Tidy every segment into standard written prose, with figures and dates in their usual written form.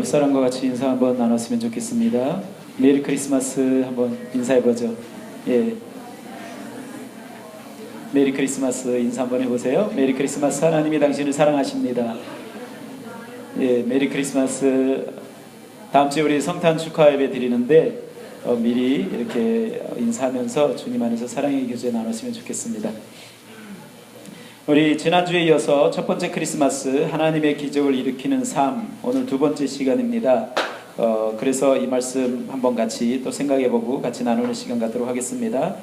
옆사람과 같이 인사 한번 나눴으면 좋겠습니다. 메리 크리스마스 한번 인사해보죠. 예, 메리 크리스마스 인사 한번 해보세요. 메리 크리스마스. 하나님이 당신을 사랑하십니다. 예, 메리 크리스마스. 다음 주에 우리 성탄 축하 예배 드리는데 미리 이렇게 인사하면서 주님 안에서 사랑의 교제 나눴으면 좋겠습니다. 우리 지난주에 이어서 첫 번째 크리스마스 하나님의 기적을 일으키는 삶, 오늘 두 번째 시간입니다. 그래서 이 말씀 한번 같이 또 생각해보고 같이 나누는 시간 갖도록 하겠습니다.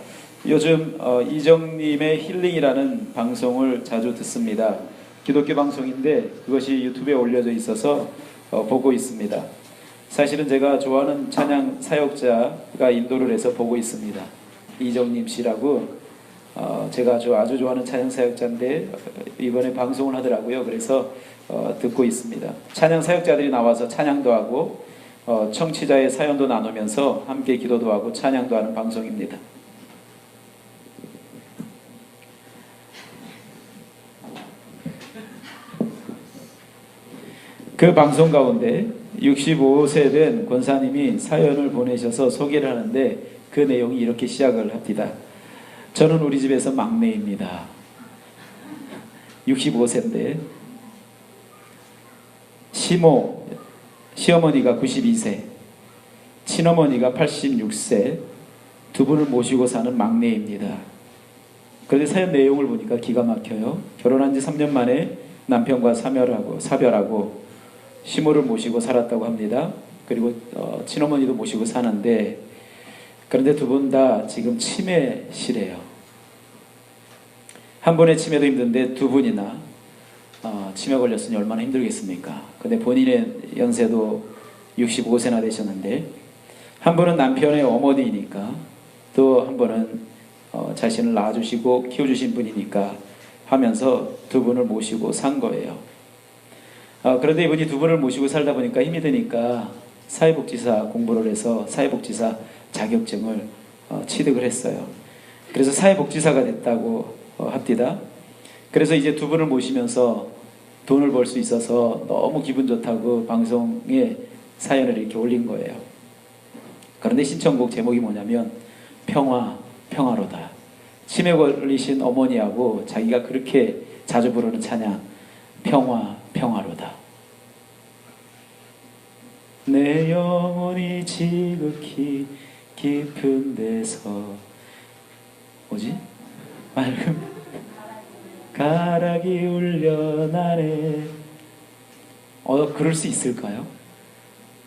요즘 이정님의 힐링이라는 방송을 자주 듣습니다. 기독교 방송인데 그것이 유튜브에 올려져 있어서 보고 있습니다. 사실은 제가 좋아하는 찬양 사역자가 인도를 해서 보고 있습니다. 이정님 씨라고 제가 아주 좋아하는 찬양 사역자인데 이번에 방송을 하더라고요. 그래서 듣고 있습니다. 찬양 사역자들이 나와서 찬양도 하고 청취자의 사연도 나누면서 함께 기도도 하고 찬양도 하는 방송입니다. 그 방송 가운데 65세 된 권사님이 사연을 보내셔서 소개를 하는데 그 내용이 이렇게 시작을 합니다. 저는 우리 집에서 막내입니다. 65세인데 시어머니가 92세, 친어머니가 86세, 두 분을 모시고 사는 막내입니다. 그런데 사연 내용을 보니까 기가 막혀요. 결혼한 지 3년 만에 남편과 사별하고 시모를 모시고 살았다고 합니다. 그리고 친어머니도 모시고 사는데 그런데 두 분 다 지금 치매시래요. 한 분의 치매도 힘든데 두 분이나 치매 걸렸으니 얼마나 힘들겠습니까? 근데 본인의 연세도 65세나 되셨는데 한 분은 남편의 어머니이니까 또 한 분은 자신을 낳아주시고 키워주신 분이니까 하면서 두 분을 모시고 산 거예요. 그런데 이분이 두 분을 모시고 살다 보니까 힘이 드니까 사회복지사 공부를 해서 사회복지사 자격증을 취득을 했어요. 그래서 사회복지사가 됐다고 합니다. 그래서 이제 두 분을 모시면서 돈을 벌 수 있어서 너무 기분 좋다고 방송에 사연을 이렇게 올린 거예요. 그런데 신청곡 제목이 뭐냐면 평화로다. 치매 걸리신 어머니하고 자기가 그렇게 자주 부르는 찬양 평화로다. 내 영혼이 지극히 깊은 데서 맑은 가락이 울려나네. 그럴 수 있을까요?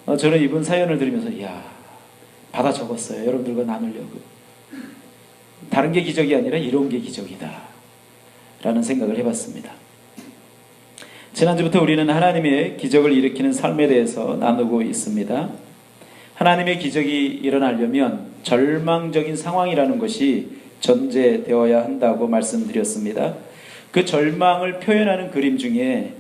저는 이분 사연을 들으면서 받아 적었어요. 여러분들과 나누려고. 다른 게 기적이 아니라 이런 게 기적이다 라는 생각을 해봤습니다. 지난주부터 우리는 하나님의 기적을 일으키는 삶에 대해서 나누고 있습니다. 하나님의 기적이 일어나려면 절망적인 상황이라는 것이 전제되어야 한다고 말씀드렸습니다. 그 절망을 표현하는 그림 중에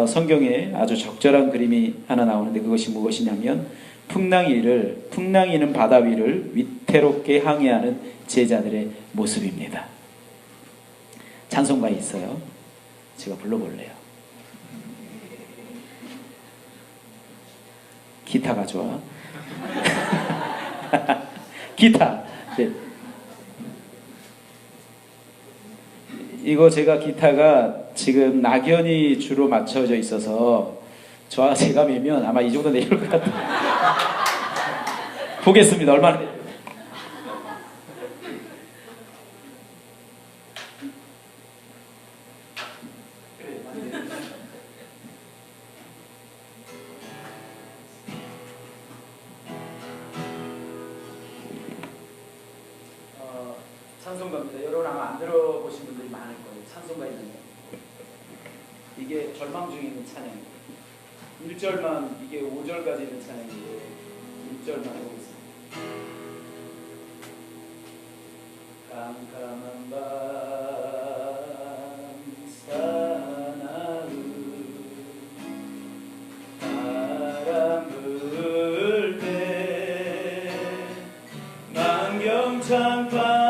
성경에 아주 적절한 그림이 하나 나오는데 그것이 무엇이냐면 풍랑이는 바다 위를 위태롭게 항해하는 제자들의 모습입니다. 찬송가에 있어요. 제가 불러볼래요. 기타가 좋아. 기타. 네. 이거 제가 기타가 지금 낙연이 주로 맞춰져 있어서 제가 매면 아마 이 정도 내려올 것 같아요. 보겠습니다. 얼마나. 찬송가입니다. 여러분 아마 안 들어보신 분들이 많을 거예요. 찬송가 있는 거. 이게 절망 중에 있는 찬양이에요. 1절만, 이게 5절까지 있는 찬양인데 1절만 해보겠습니다. 깜깜한 밤 사나운 바람 불 때 만경창파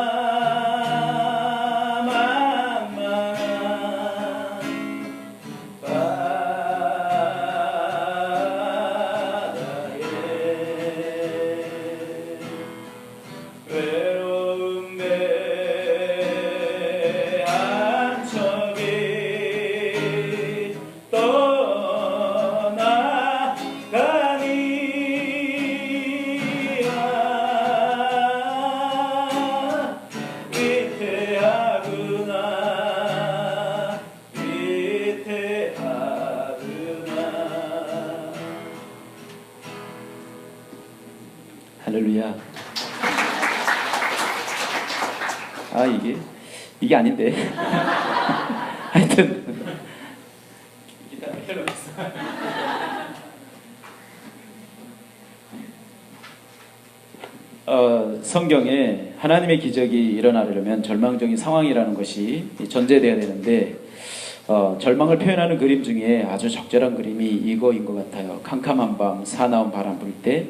아, 이게 아닌데. 하여튼 성경에 하나님의 기적이 일어나려면 절망적인 상황이라는 것이 전제되어야 되는데, 절망을 표현하는 그림 중에 아주 적절한 그림이 이거인 것 같아요. 캄캄한 밤, 사나운 바람 불 때,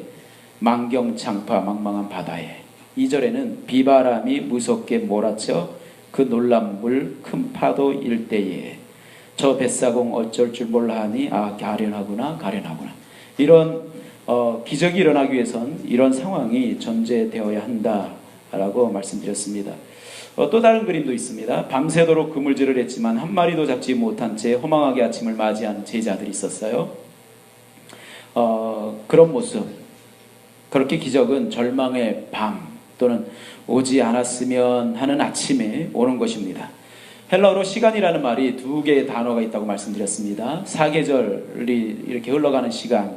만경창파 망망한 바다에. 2절에는 비바람이 무섭게 몰아쳐 그 놀란 물 큰 파도 일 때에 저 뱃사공 어쩔 줄 몰라 하니 아 가련하구나. 이런 기적이 일어나기 위해선 이런 상황이 전제되어야 한다라고 말씀드렸습니다. 또 다른 그림도 있습니다. 밤새도록 그물질을 했지만 한 마리도 잡지 못한 채 허망하게 아침을 맞이하는 제자들이 있었어요. 그런 모습, 그렇게 기적은 절망의 밤 또는 오지 않았으면 하는 아침에 오는 것입니다. 헬라어로 시간이라는 말이 두 개의 단어가 있다고 말씀드렸습니다. 사계절이 이렇게 흘러가는 시간,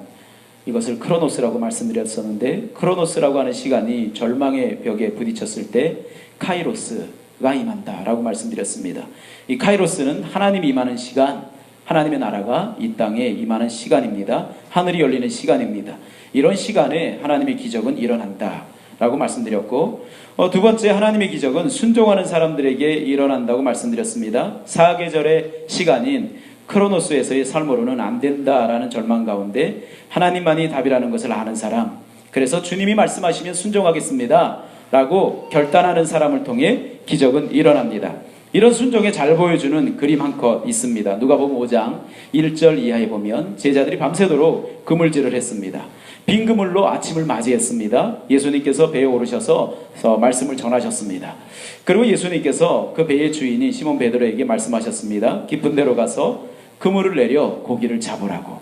이것을 크로노스라고 말씀드렸었는데, 크로노스라고 하는 시간이 절망의 벽에 부딪혔을 때 카이로스가 임한다라고 말씀드렸습니다. 이 카이로스는 하나님이 임하는 시간, 하나님의 나라가 이 땅에 임하는 시간입니다. 하늘이 열리는 시간입니다. 이런 시간에 하나님의 기적은 일어난다라고 말씀드렸고, 두 번째 하나님의 기적은 순종하는 사람들에게 일어난다고 말씀드렸습니다. 사계절의 시간인 크로노스에서의 삶으로는 안 된다라는 절망 가운데 하나님만이 답이라는 것을 아는 사람, 그래서 주님이 말씀하시면 순종하겠습니다 라고 결단하는 사람을 통해 기적은 일어납니다. 이런 순종에 잘 보여주는 그림 한 컷 있습니다. 누가복음 5장 1절 이하에 보면 제자들이 밤새도록 그물질을 했습니다. 빈 그물로 아침을 맞이했습니다. 예수님께서 배에 오르셔서 말씀을 전하셨습니다. 그리고 예수님께서 그 배의 주인인 시몬 베드로에게 말씀하셨습니다. 깊은 데로 가서 그물을 내려 고기를 잡으라고.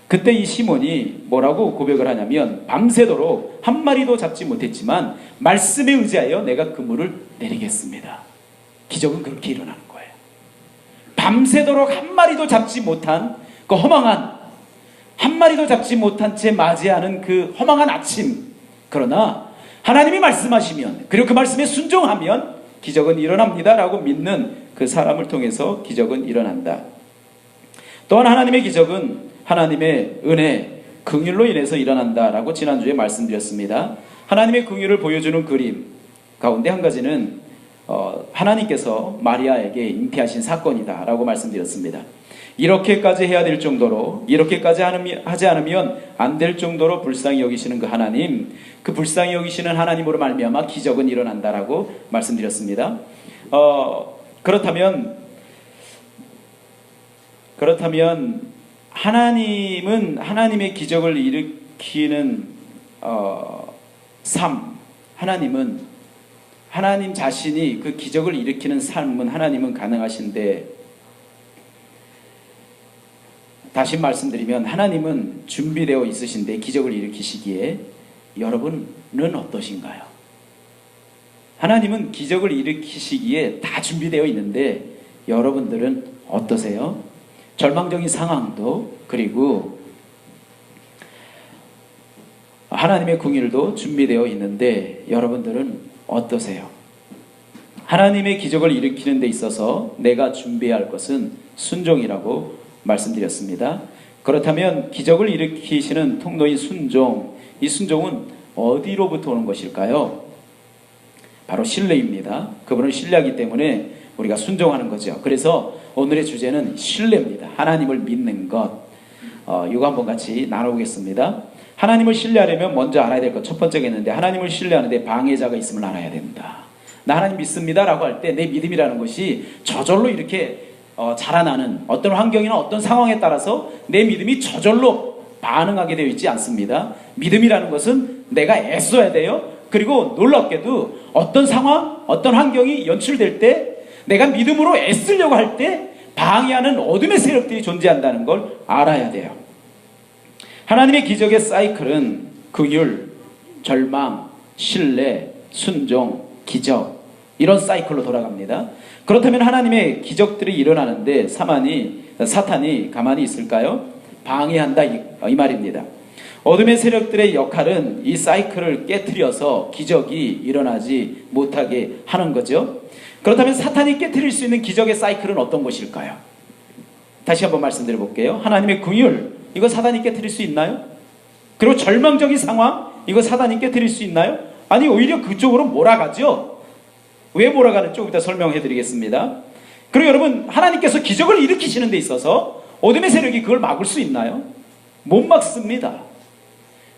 그때 이 시몬이 뭐라고 고백을 하냐면, 밤새도록 한 마리도 잡지 못했지만 말씀에 의지하여 내가 그물을 내리겠습니다. 기적은 그렇게 일어나는 거예요. 밤새도록 한 마리도 잡지 못한 그 허망한, 한 마리도 잡지 못한 채 맞이하는 그 허망한 아침, 그러나 하나님이 말씀하시면, 그리고 그 말씀에 순종하면 기적은 일어납니다 라고 믿는 그 사람을 통해서 기적은 일어난다. 또한 하나님의 기적은 하나님의 은혜, 긍휼로 인해서 일어난다라고 지난주에 말씀드렸습니다. 하나님의 긍휼을 보여주는 그림 가운데 한 가지는 하나님께서 마리아에게 잉태하신 사건이다 라고 말씀드렸습니다. 이렇게까지 해야 될 정도로, 이렇게까지 하지 않으면 안 될 정도로 불쌍히 여기시는 그 하나님, 그 불쌍히 여기시는 하나님으로 말미암아 기적은 일어난다라고 말씀드렸습니다. 그렇다면 하나님은 하나님의 기적을 일으키는 삶, 하나님 자신이 그 기적을 일으키는 삶은 하나님은 가능하신데, 다시 말씀드리면 하나님은 준비되어 있으신데 기적을 일으키시기에 여러분은 어떠신가요? 하나님은 기적을 일으키시기에 다 준비되어 있는데 여러분들은 어떠세요? 절망적인 상황도, 그리고 하나님의 긍휼도 준비되어 있는데 여러분들은 어떠세요? 하나님의 기적을 일으키는 데 있어서 내가 준비해야 할 것은 순종이라고 말씀드렸습니다. 그렇다면 기적을 일으키시는 통로인 순종, 이 순종은 어디로부터 오는 것일까요? 바로 신뢰입니다. 그분을 신뢰하기 때문에 우리가 순종하는 거죠. 그래서 오늘의 주제는 신뢰입니다. 하나님을 믿는 것. 이거 한번 같이 나눠보겠습니다. 하나님을 신뢰하려면 먼저 알아야 될 것 첫 번째가 있는데, 하나님을 신뢰하는데 방해자가 있음을 알아야 된다. 나 하나님 믿습니다 라고 할 때 내 믿음이라는 것이 저절로 이렇게 자라나는, 어떤 환경이나 어떤 상황에 따라서 내 믿음이 저절로 반응하게 되어 있지 않습니다. 믿음이라는 것은 내가 애써야 돼요. 그리고 놀랍게도 어떤 상황, 어떤 환경이 연출될 때 내가 믿음으로 애쓰려고 할 때 방해하는 어둠의 세력들이 존재한다는 걸 알아야 돼요. 하나님의 기적의 사이클은 긍휼, 절망, 신뢰, 순종, 기적, 이런 사이클로 돌아갑니다. 그렇다면 하나님의 기적들이 일어나는데 사탄이 가만히 있을까요? 방해한다 이 말입니다. 어둠의 세력들의 역할은 이 사이클을 깨트려서 기적이 일어나지 못하게 하는 거죠. 그렇다면 사탄이 깨트릴 수 있는 기적의 사이클은 어떤 것일까요? 다시 한번 말씀드려 볼게요. 하나님의 긍휼, 이거 사탄이 깨트릴 수 있나요? 그리고 절망적인 상황, 이거 사탄이 깨트릴 수 있나요? 아니, 오히려 그쪽으로 몰아가죠. 왜 몰아가는지 좀 이따 설명해 드리겠습니다. 그리고 여러분, 하나님께서 기적을 일으키시는 데 있어서 어둠의 세력이 그걸 막을 수 있나요? 못 막습니다.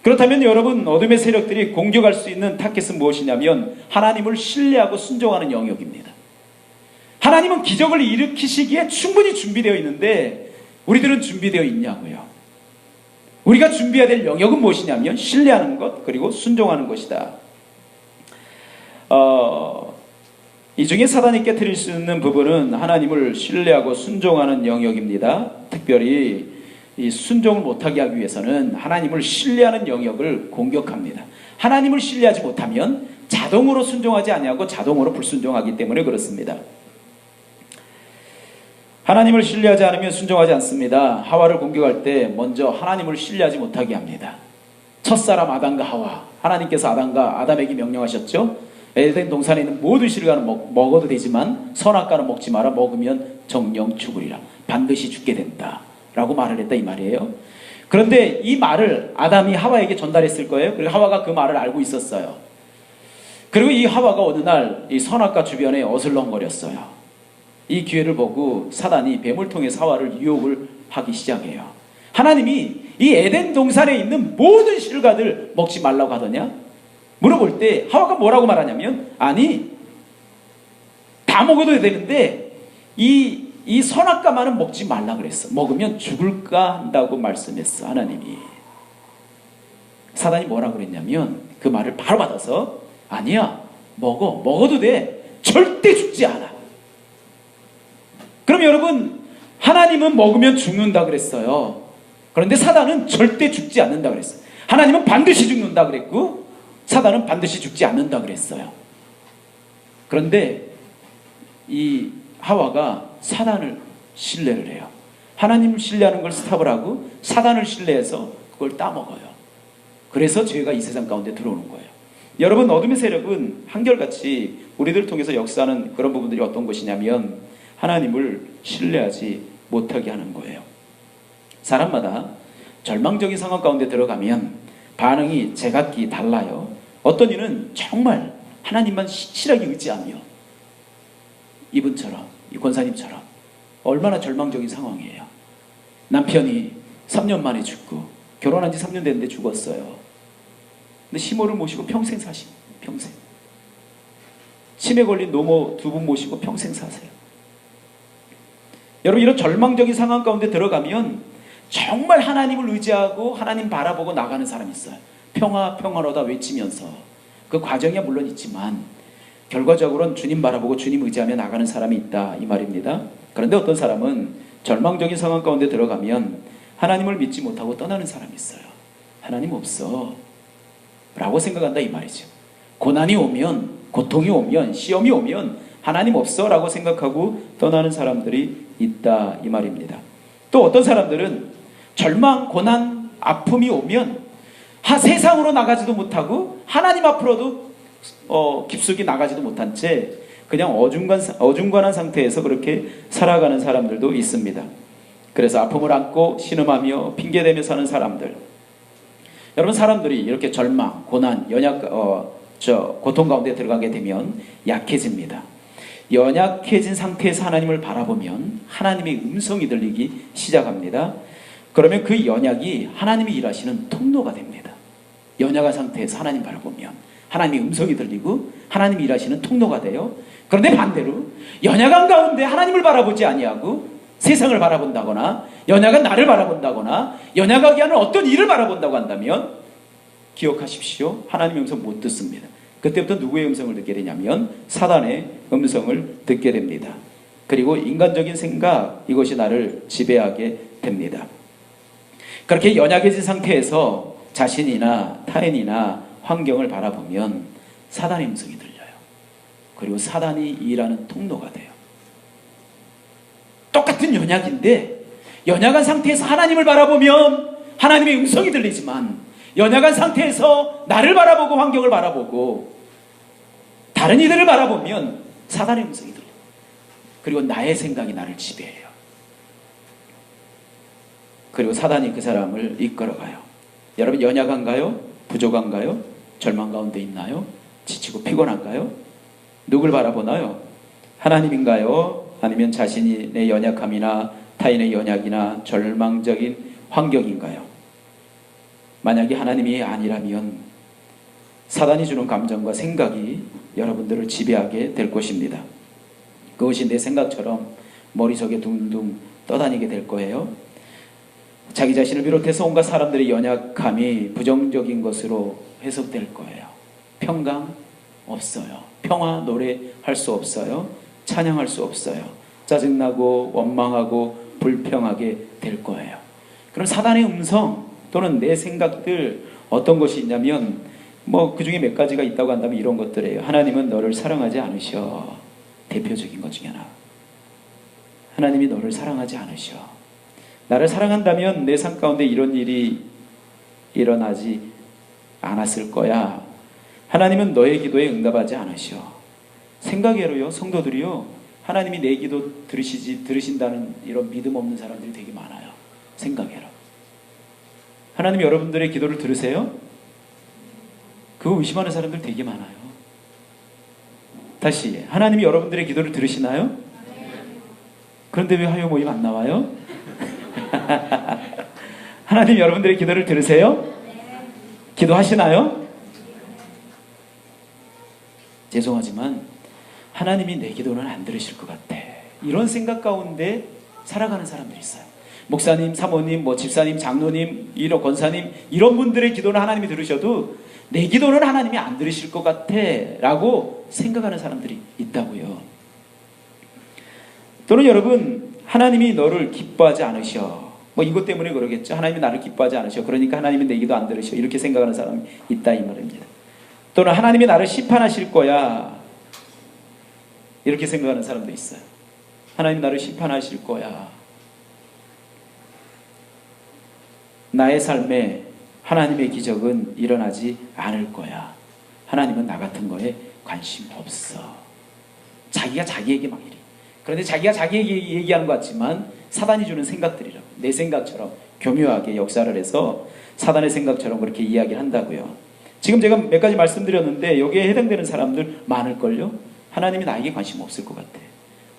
그렇다면 여러분, 어둠의 세력들이 공격할 수 있는 타겟은 무엇이냐면 하나님을 신뢰하고 순종하는 영역입니다. 하나님은 기적을 일으키시기에 충분히 준비되어 있는데 우리들은 준비되어 있냐고요. 우리가 준비해야 될 영역은 무엇이냐면 신뢰하는 것, 그리고 순종하는 것이다. 이 중에 사단이 깨트릴 수 있는 부분은 하나님을 신뢰하고 순종하는 영역입니다. 특별히 이 순종을 못하게 하기 위해서는 하나님을 신뢰하는 영역을 공격합니다. 하나님을 신뢰하지 못하면 자동으로 순종하지 아니하고 자동으로 불순종하기 때문에 그렇습니다. 하나님을 신뢰하지 않으면 순종하지 않습니다. 하와를 공격할 때 먼저 하나님을 신뢰하지 못하게 합니다. 첫사람 아담과 하와, 하나님께서 아담에게 명령하셨죠. 에덴 동산에 있는 모든 실과는 먹어도 되지만 선악과는 먹지 마라. 먹으면 정령 죽으리라. 반드시 죽게 된다 라고 말을 했다 이 말이에요. 그런데 이 말을 아담이 하와에게 전달했을 거예요. 그리고 하와가 그 말을 알고 있었어요. 그리고 이 하와가 어느 날 이 선악과 주변에 어슬렁거렸어요. 이 기회를 보고 사단이 뱀을 통해서 하와를 유혹을 하기 시작해요. 하나님이 이 에덴 동산에 있는 모든 실과들 먹지 말라고 하더냐? 물어볼 때 하와가 뭐라고 말하냐면, 아니, 다 먹어도 되는데 이 선악과만은 먹지 말라 그랬어. 먹으면 죽을까 한다고 말씀했어, 하나님이. 사단이 뭐라고 그랬냐면 그 말을 바로 받아서, 아니야, 먹어도 돼. 절대 죽지 않아. 그럼 여러분, 하나님은 먹으면 죽는다 그랬어요. 그런데 사단은 절대 죽지 않는다 그랬어요. 하나님은 반드시 죽는다 그랬고 사단은 반드시 죽지 않는다 그랬어요. 그런데 이 하와가 사단을 신뢰를 해요. 하나님을 신뢰하는 걸 스탑을 하고 사단을 신뢰해서 그걸 따먹어요. 그래서 죄가 이 세상 가운데 들어오는 거예요. 여러분, 어둠의 세력은 한결같이 우리들을 통해서 역사하는 그런 부분들이 어떤 것이냐면 하나님을 신뢰하지 못하게 하는 거예요. 사람마다 절망적인 상황 가운데 들어가면 반응이 제각기 달라요. 어떤 이는 정말 하나님만 실하게 의지하며, 이분처럼, 이 권사님처럼 얼마나 절망적인 상황이에요. 남편이 3년 만에 죽고 결혼한 지 3년 됐는데 죽었어요. 근데 시모를 모시고 평생 사시고, 평생. 치매 걸린 노모 2분 모시고 평생 사세요. 여러분, 이런 절망적인 상황 가운데 들어가면 정말 하나님을 의지하고 하나님 바라보고 나가는 사람이 있어요. 평화 평화로다 외치면서. 그 과정이야 물론 있지만 결과적으로는 주님 바라보고 주님 의지하며 나가는 사람이 있다 이 말입니다. 그런데 어떤 사람은 절망적인 상황 가운데 들어가면 하나님을 믿지 못하고 떠나는 사람이 있어요. 하나님 없어 라고 생각한다 이 말이죠. 고난이 오면, 고통이 오면, 시험이 오면 하나님 없어 라고 생각하고 떠나는 사람들이 있다 이 말입니다. 또 어떤 사람들은 절망, 고난, 아픔이 오면 세상으로 나가지도 못하고 하나님 앞으로도 깊숙이 나가지도 못한 채 그냥 어중간한 상태에서 그렇게 살아가는 사람들도 있습니다. 그래서 아픔을 안고 신음하며 핑계대며 사는 사람들. 여러분, 사람들이 이렇게 절망, 고난, 고통 가운데 들어가게 되면 약해집니다. 연약해진 상태에서 하나님을 바라보면 하나님의 음성이 들리기 시작합니다. 그러면 그 연약이 하나님이 일하시는 통로가 됩니다. 연약한 상태에서 하나님 바라보면 하나님의 음성이 들리고 하나님이 일하시는 통로가 돼요. 그런데 반대로 연약한 가운데 하나님을 바라보지 아니하고 세상을 바라본다거나 연약한 나를 바라본다거나 연약하게 하는 어떤 일을 바라본다고 한다면 기억하십시오. 하나님의 음성 못 듣습니다. 그때부터 누구의 음성을 듣게 되냐면 사단의 음성을 듣게 됩니다. 그리고 인간적인 생각, 이것이 나를 지배하게 됩니다. 그렇게 연약해진 상태에서 자신이나 타인이나 환경을 바라보면 사단의 음성이 들려요. 그리고 사단이 일하는 통로가 돼요. 똑같은 연약인데 연약한 상태에서 하나님을 바라보면 하나님의 음성이 들리지만 연약한 상태에서 나를 바라보고 환경을 바라보고 다른 이들을 바라보면 사단의 음성이 들려요. 그리고 나의 생각이 나를 지배해요. 그리고 사단이 그 사람을 이끌어가요. 여러분 연약한가요? 부족한가요? 절망 가운데 있나요? 지치고 피곤한가요? 누굴 바라보나요? 하나님인가요? 아니면 자신의 연약함이나 타인의 연약이나 절망적인 환경인가요? 만약에 하나님이 아니라면 사단이 주는 감정과 생각이 여러분들을 지배하게 될 것입니다. 그것이 내 생각처럼 머릿속에 둥둥 떠다니게 될 거예요. 자기 자신을 비롯해서 온갖 사람들의 연약함이 부정적인 것으로 해석될 거예요. 평강 없어요. 평화 노래할 수 없어요. 찬양할 수 없어요. 짜증나고 원망하고 불평하게 될 거예요. 그럼 사단의 음성 또는 내 생각들 어떤 것이 있냐면 그 중에 몇 가지가 있다고 한다면 이런 것들이에요. 하나님은 너를 사랑하지 않으셔. 대표적인 것 중에 하나. 하나님이 너를 사랑하지 않으셔. 나를 사랑한다면 내 삶 가운데 이런 일이 일어나지 않았을 거야. 하나님은 너의 기도에 응답하지 않으셔. 생각외로요, 성도들이요, 하나님이 내 기도 들으신다는 이런 믿음 없는 사람들이 되게 많아요. 생각외로. 하나님이 여러분들의 기도를 들으세요? 그거 의심하는 사람들 되게 많아요. 다시, 하나님이 여러분들의 기도를 들으시나요? 그런데 왜 화요 모임 안 나와요? 하나님 여러분들의 기도를 들으세요? 기도하시나요? 죄송하지만 하나님이 내 기도는 안 들으실 것 같아. 이런 생각 가운데 살아가는 사람들이 있어요. 목사님, 사모님, 집사님, 장로님, 이런 권사님 이런 분들의 기도는 하나님이 들으셔도 내 기도는 하나님이 안 들으실 것 같아 라고 생각하는 사람들이 있다고요. 또는 여러분, 하나님이 너를 기뻐하지 않으셔. 이것 때문에 그러겠죠. 하나님이 나를 기뻐하지 않으셔. 그러니까 하나님이 내 기도 안 들으셔. 이렇게 생각하는 사람이 있다 이 말입니다. 또는 하나님이 나를 심판하실 거야. 이렇게 생각하는 사람도 있어요. 하나님 나를 심판하실 거야. 나의 삶에 하나님의 기적은 일어나지 않을 거야. 하나님은 나 같은 거에 관심 없어. 자기가 자기에게 막 이래. 그런데 자기가 자기에게 얘기하는 것 같지만 사단이 주는 생각들이라고. 내 생각처럼 교묘하게 역사를 해서 사단의 생각처럼 그렇게 이야기를 한다고요. 지금 제가 몇 가지 말씀드렸는데 여기에 해당되는 사람들 많을걸요? 하나님이 나에게 관심 없을 것 같아.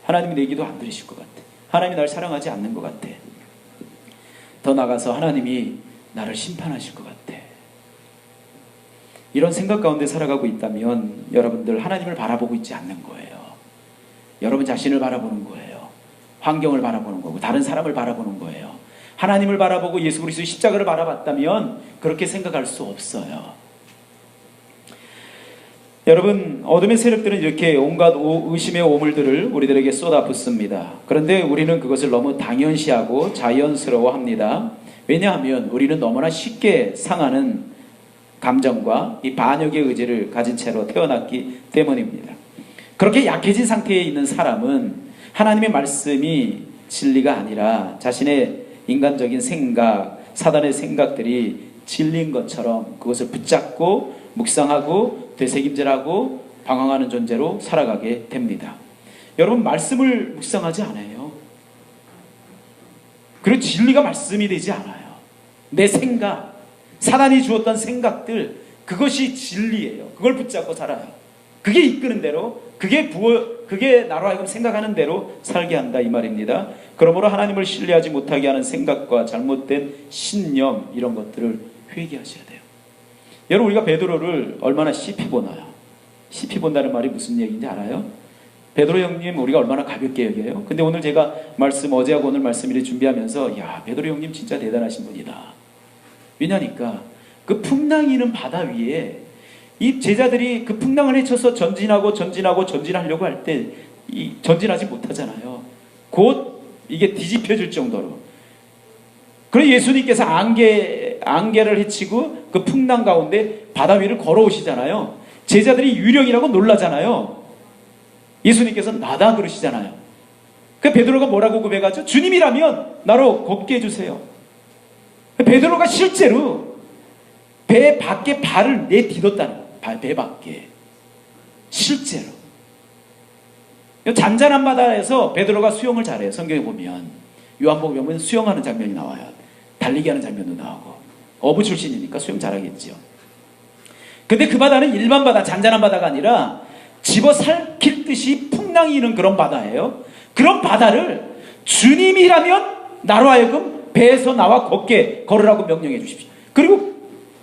하나님이 내 기도 안 들으실 것 같아. 하나님이 날 사랑하지 않는 것 같아. 더 나아가서 하나님이 나를 심판하실 것 같아. 이런 생각 가운데 살아가고 있다면 여러분들 하나님을 바라보고 있지 않는 거예요. 여러분 자신을 바라보는 거예요. 환경을 바라보는 거고 다른 사람을 바라보는 거예요. 하나님을 바라보고 예수 그리스도의 십자가를 바라봤다면 그렇게 생각할 수 없어요. 여러분, 어둠의 세력들은 이렇게 온갖 의심의 오물들을 우리들에게 쏟아붓습니다. 그런데 우리는 그것을 너무 당연시하고 자연스러워합니다. 왜냐하면 우리는 너무나 쉽게 상하는 감정과 이 반역의 의지를 가진 채로 태어났기 때문입니다. 그렇게 약해진 상태에 있는 사람은 하나님의 말씀이 진리가 아니라 자신의 인간적인 생각, 사단의 생각들이 진리인 것처럼 그것을 붙잡고 묵상하고 되새김질하고 방황하는 존재로 살아가게 됩니다. 여러분, 말씀을 묵상하지 않아요. 그리고 진리가 말씀이 되지 않아요. 내 생각, 사단이 주었던 생각들, 그것이 진리예요. 그걸 붙잡고 살아요. 그게 이끄는 대로, 그게 나로 하여금 생각하는 대로 살게 한다 이 말입니다. 그러므로 하나님을 신뢰하지 못하게 하는 생각과 잘못된 신념, 이런 것들을 회개하셔야 돼요. 여러분, 우리가 베드로를 얼마나 깊이 보나요? 깊이 본다는 말이 무슨 얘기인지 알아요? 베드로 형님 우리가 얼마나 가볍게 여겨요? 근데 오늘 제가 어제하고 오늘 말씀을 준비하면서 야, 베드로 형님 진짜 대단하신 분이다. 왜냐니까 그 풍랑이는 바다 위에 이 제자들이 그 풍랑을 헤쳐서 전진하려고 할 때 전진하지 못하잖아요. 곧 이게 뒤집혀질 정도로. 그래서 예수님께서 안개를 헤치고 그 풍랑 가운데 바다 위를 걸어오시잖아요. 제자들이 유령이라고 놀라잖아요. 예수님께서 나다 그러시잖아요. 그 베드로가 뭐라고 고백하죠? 주님이라면 나로 걷게 해주세요. 베드로가 실제로 배 밖에 발을 내딛었다는 거예요. 배 밖에. 실제로. 잔잔한 바다에서 베드로가 수영을 잘해요. 성경에 보면. 요한복음에 보면 수영하는 장면이 나와요. 달리기 하는 장면도 나오고. 어부 출신이니까 수영 잘하겠죠. 근데 그 바다는 일반 바다, 잔잔한 바다가 아니라 집어삼킬 듯이 풍랑이 있는 그런 바다예요. 그런 바다를 주님이라면 나로 하여금 배에서 나와 걷게 걸으라고 명령해 주십시오. 그리고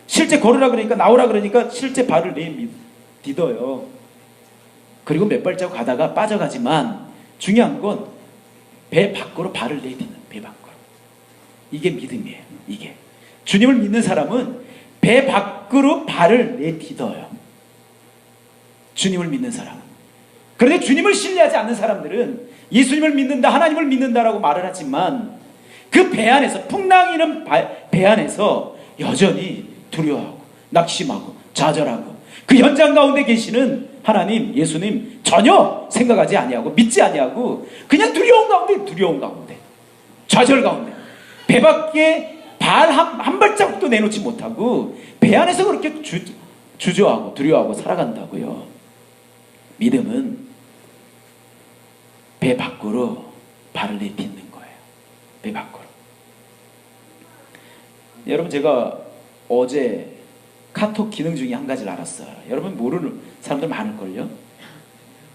실제 걸으라 그러니까, 나오라 그러니까 실제 발을 내딛어요. 그리고 몇 발자국 가다가 빠져가지만 중요한 건 배 밖으로 발을 내딛는, 배 밖으로. 이게 믿음이에요. 이게 주님을 믿는 사람은 배 밖으로 발을 내딛어요. 주님을 믿는 사람은. 그런데 주님을 신뢰하지 않는 사람들은 예수님을 믿는다, 하나님을 믿는다라고 말을 하지만 그 배 안에서, 풍랑이 있는 배 안에서 여전히 두려워하고 낙심하고 좌절하고 그 현장 가운데 계시는 하나님, 예수님 전혀 생각하지 아니하고 믿지 아니하고 그냥 두려운 가운데 좌절 가운데 배 밖에 발 한 발자국도 내놓지 못하고 배 안에서 그렇게 주저하고 두려워하고 살아간다고요. 믿음은 배 밖으로 발을 내딛는 거예요. 배 밖으로. 여러분, 제가 어제 카톡 기능 중에 한 가지를 알았어요. 여러분 모르는 사람들 많을걸요?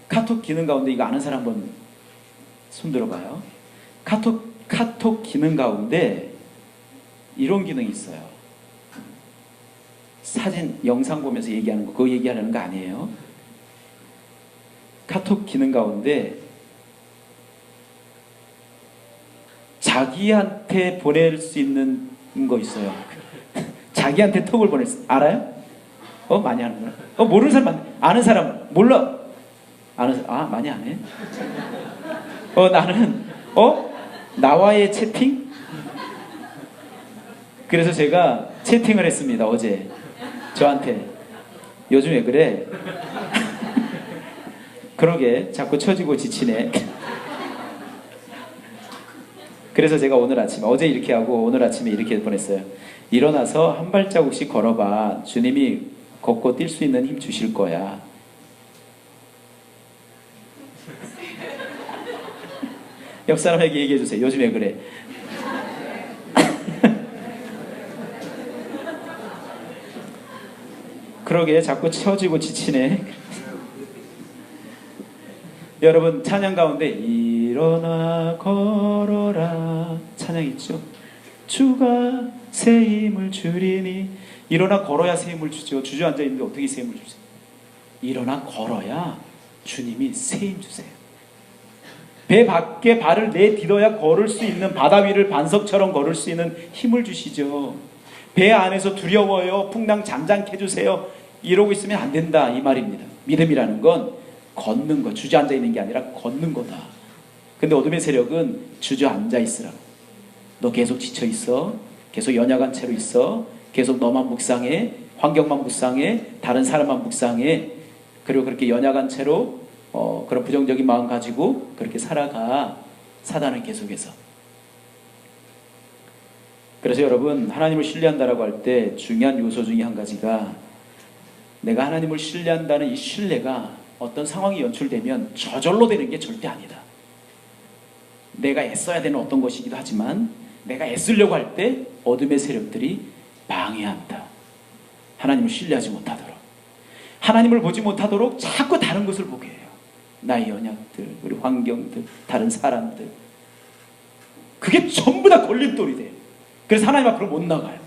카톡 기능 가운데 이거 아는 사람 한번 손 들어봐요. 카톡 기능 가운데 이런 기능이 있어요. 사진, 영상 보면서 얘기하는 거, 그거 얘기하려는 거 아니에요. 카톡 기능 가운데 자기한테 보낼 수 있는 거 있어요. 자기한테 톡을 보낼 수, 알아요? 많이 아는구나. 모르는 사람 많네. 아는 사람 몰라. 많이 안 해? 나는 나와의 채팅? 그래서 제가 채팅을 했습니다. 어제 저한테. 요즘 왜 그래? 그러게 자꾸 처지고 지치네. 그래서 제가 오늘 아침에, 어제 이렇게 하고 오늘 아침에 이렇게 보냈어요. 일어나서 한 발자국씩 걸어봐. 주님이 걷고 뛸 수 있는 힘 주실 거야. 옆 사람에게 얘기해 주세요. 요즘 왜 그래? 그러게 자꾸 처지고 지치네. 여러분, 찬양 가운데 일어나 걸어라 찬양 있죠? 주가 새 힘을 주리니. 일어나 걸어야 새 힘을 주죠. 주저앉아 있는데 어떻게 새 힘을 주세요? 일어나 걸어야 주님이 새 힘 주세요. 배 밖에 발을 내딛어야 걸을 수 있는, 바다 위를 반석처럼 걸을 수 있는 힘을 주시죠. 배 안에서 두려워요, 풍랑 잠잠케 해주세요, 이러고 있으면 안 된다, 이 말입니다. 믿음이라는 건 걷는 거, 주저앉아 있는 게 아니라 걷는 거다. 근데 어둠의 세력은 주저앉아 있으라고. 너 계속 지쳐 있어, 계속 연약한 채로 있어, 계속 너만 묵상해, 환경만 묵상해, 다른 사람만 묵상해, 그리고 그렇게 연약한 채로 그런 부정적인 마음 가지고 그렇게 살아가. 사단은 계속해서. 그래서 여러분, 하나님을 신뢰한다라고 할 때 중요한 요소 중에 한 가지가, 내가 하나님을 신뢰한다는 이 신뢰가 어떤 상황이 연출되면 저절로 되는 게 절대 아니다. 내가 애써야 되는 어떤 것이기도 하지만 내가 애쓰려고 할 때 어둠의 세력들이 방해한다. 하나님을 신뢰하지 못하도록, 하나님을 보지 못하도록 자꾸 다른 것을 보게 해요. 나의 연약들, 우리 환경들, 다른 사람들. 그게 전부 다 걸림돌이 돼요. 그래서 하나님 앞으로 못 나가요.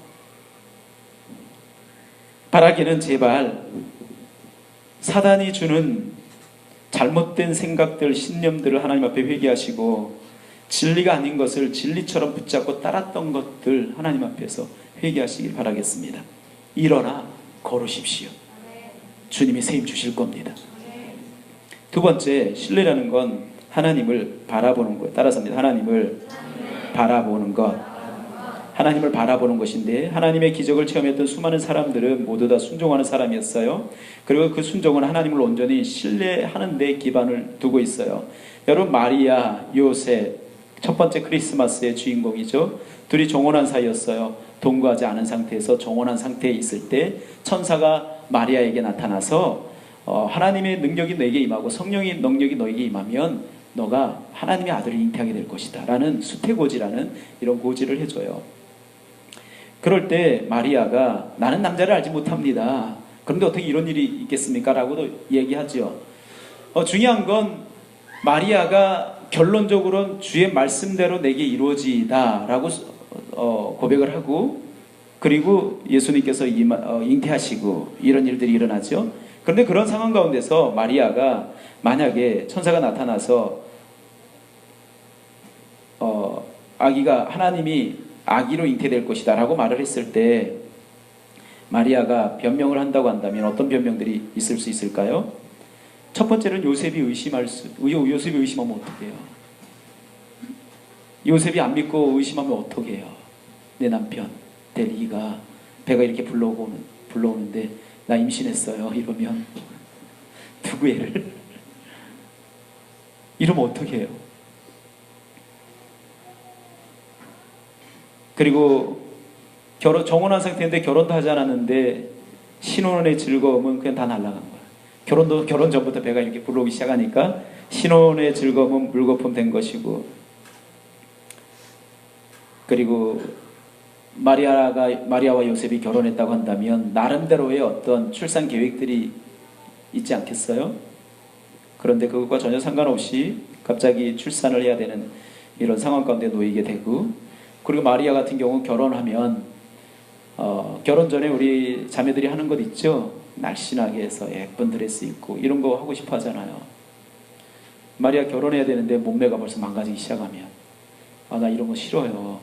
바라기는 제발 사단이 주는 잘못된 생각들, 신념들을 하나님 앞에 회개하시고, 진리가 아닌 것을 진리처럼 붙잡고 따랐던 것들 하나님 앞에서 회개하시길 바라겠습니다. 일어나 걸으십시오. 주님이 새 힘 주실 겁니다. 두 번째, 신뢰라는 건 하나님을 바라보는 거예요. 따라서입니다. 하나님을 바라보는 것. 하나님을 바라보는 것인데, 하나님의 기적을 체험했던 수많은 사람들은 모두 다 순종하는 사람이었어요. 그리고 그 순종은 하나님을 온전히 신뢰하는 데 기반을 두고 있어요. 여러분, 마리아, 요셉, 첫 번째 크리스마스의 주인공이죠. 둘이 정혼한 사이였어요. 동거하지 않은 상태에서 정혼한 상태에 있을 때 천사가 마리아에게 나타나서 하나님의 능력이 너에게 임하고 성령의 능력이 너에게 임하면 너가 하나님의 아들을 잉태하게 될 것이다 라는 수태고지라는 이런 고지를 해줘요. 그럴 때 마리아가 나는 남자를 알지 못합니다. 그런데 어떻게 이런 일이 있겠습니까? 라고도 얘기하죠. 중요한 건 마리아가 결론적으로는 주의 말씀대로 내게 이루어지이다 라고 고백을 하고, 그리고 예수님께서 잉태하시고 이런 일들이 일어나죠. 그런데 그런 상황 가운데서 마리아가 만약에 천사가 나타나서 아기가 하나님이 아기로 잉태될 것이다 라고 말을 했을 때 마리아가 변명을 한다고 한다면 어떤 변명들이 있을 수 있을까요? 첫 번째는 요셉이 의심하면 어떻게 해요? 요셉이 안 믿고 의심하면 어떻게 해요? 내 남편 델리가 배가 이렇게 불러오는데 나 임신했어요 이러면 누구 애를 이러면 어떻게 해요? 그리고 정혼한 상태인데 결혼도 하지 않았는데 신혼의 즐거움은 그냥 다 날아간 거야. 결혼 전부터 배가 이렇게 불러오기 시작하니까 신혼의 즐거움은 물거품 된 것이고, 그리고 마리아와 요셉이 결혼했다고 한다면 나름대로의 어떤 출산 계획들이 있지 않겠어요? 그런데 그것과 전혀 상관없이 갑자기 출산을 해야 되는 이런 상황 가운데 놓이게 되고, 그리고 마리아 같은 경우 결혼하면 결혼 전에 우리 자매들이 하는 것 있죠? 날씬하게 해서 예쁜 드레스 입고 이런 거 하고 싶어 하잖아요. 마리아 결혼해야 되는데 몸매가 벌써 망가지기 시작하면 나 이런 거 싫어요.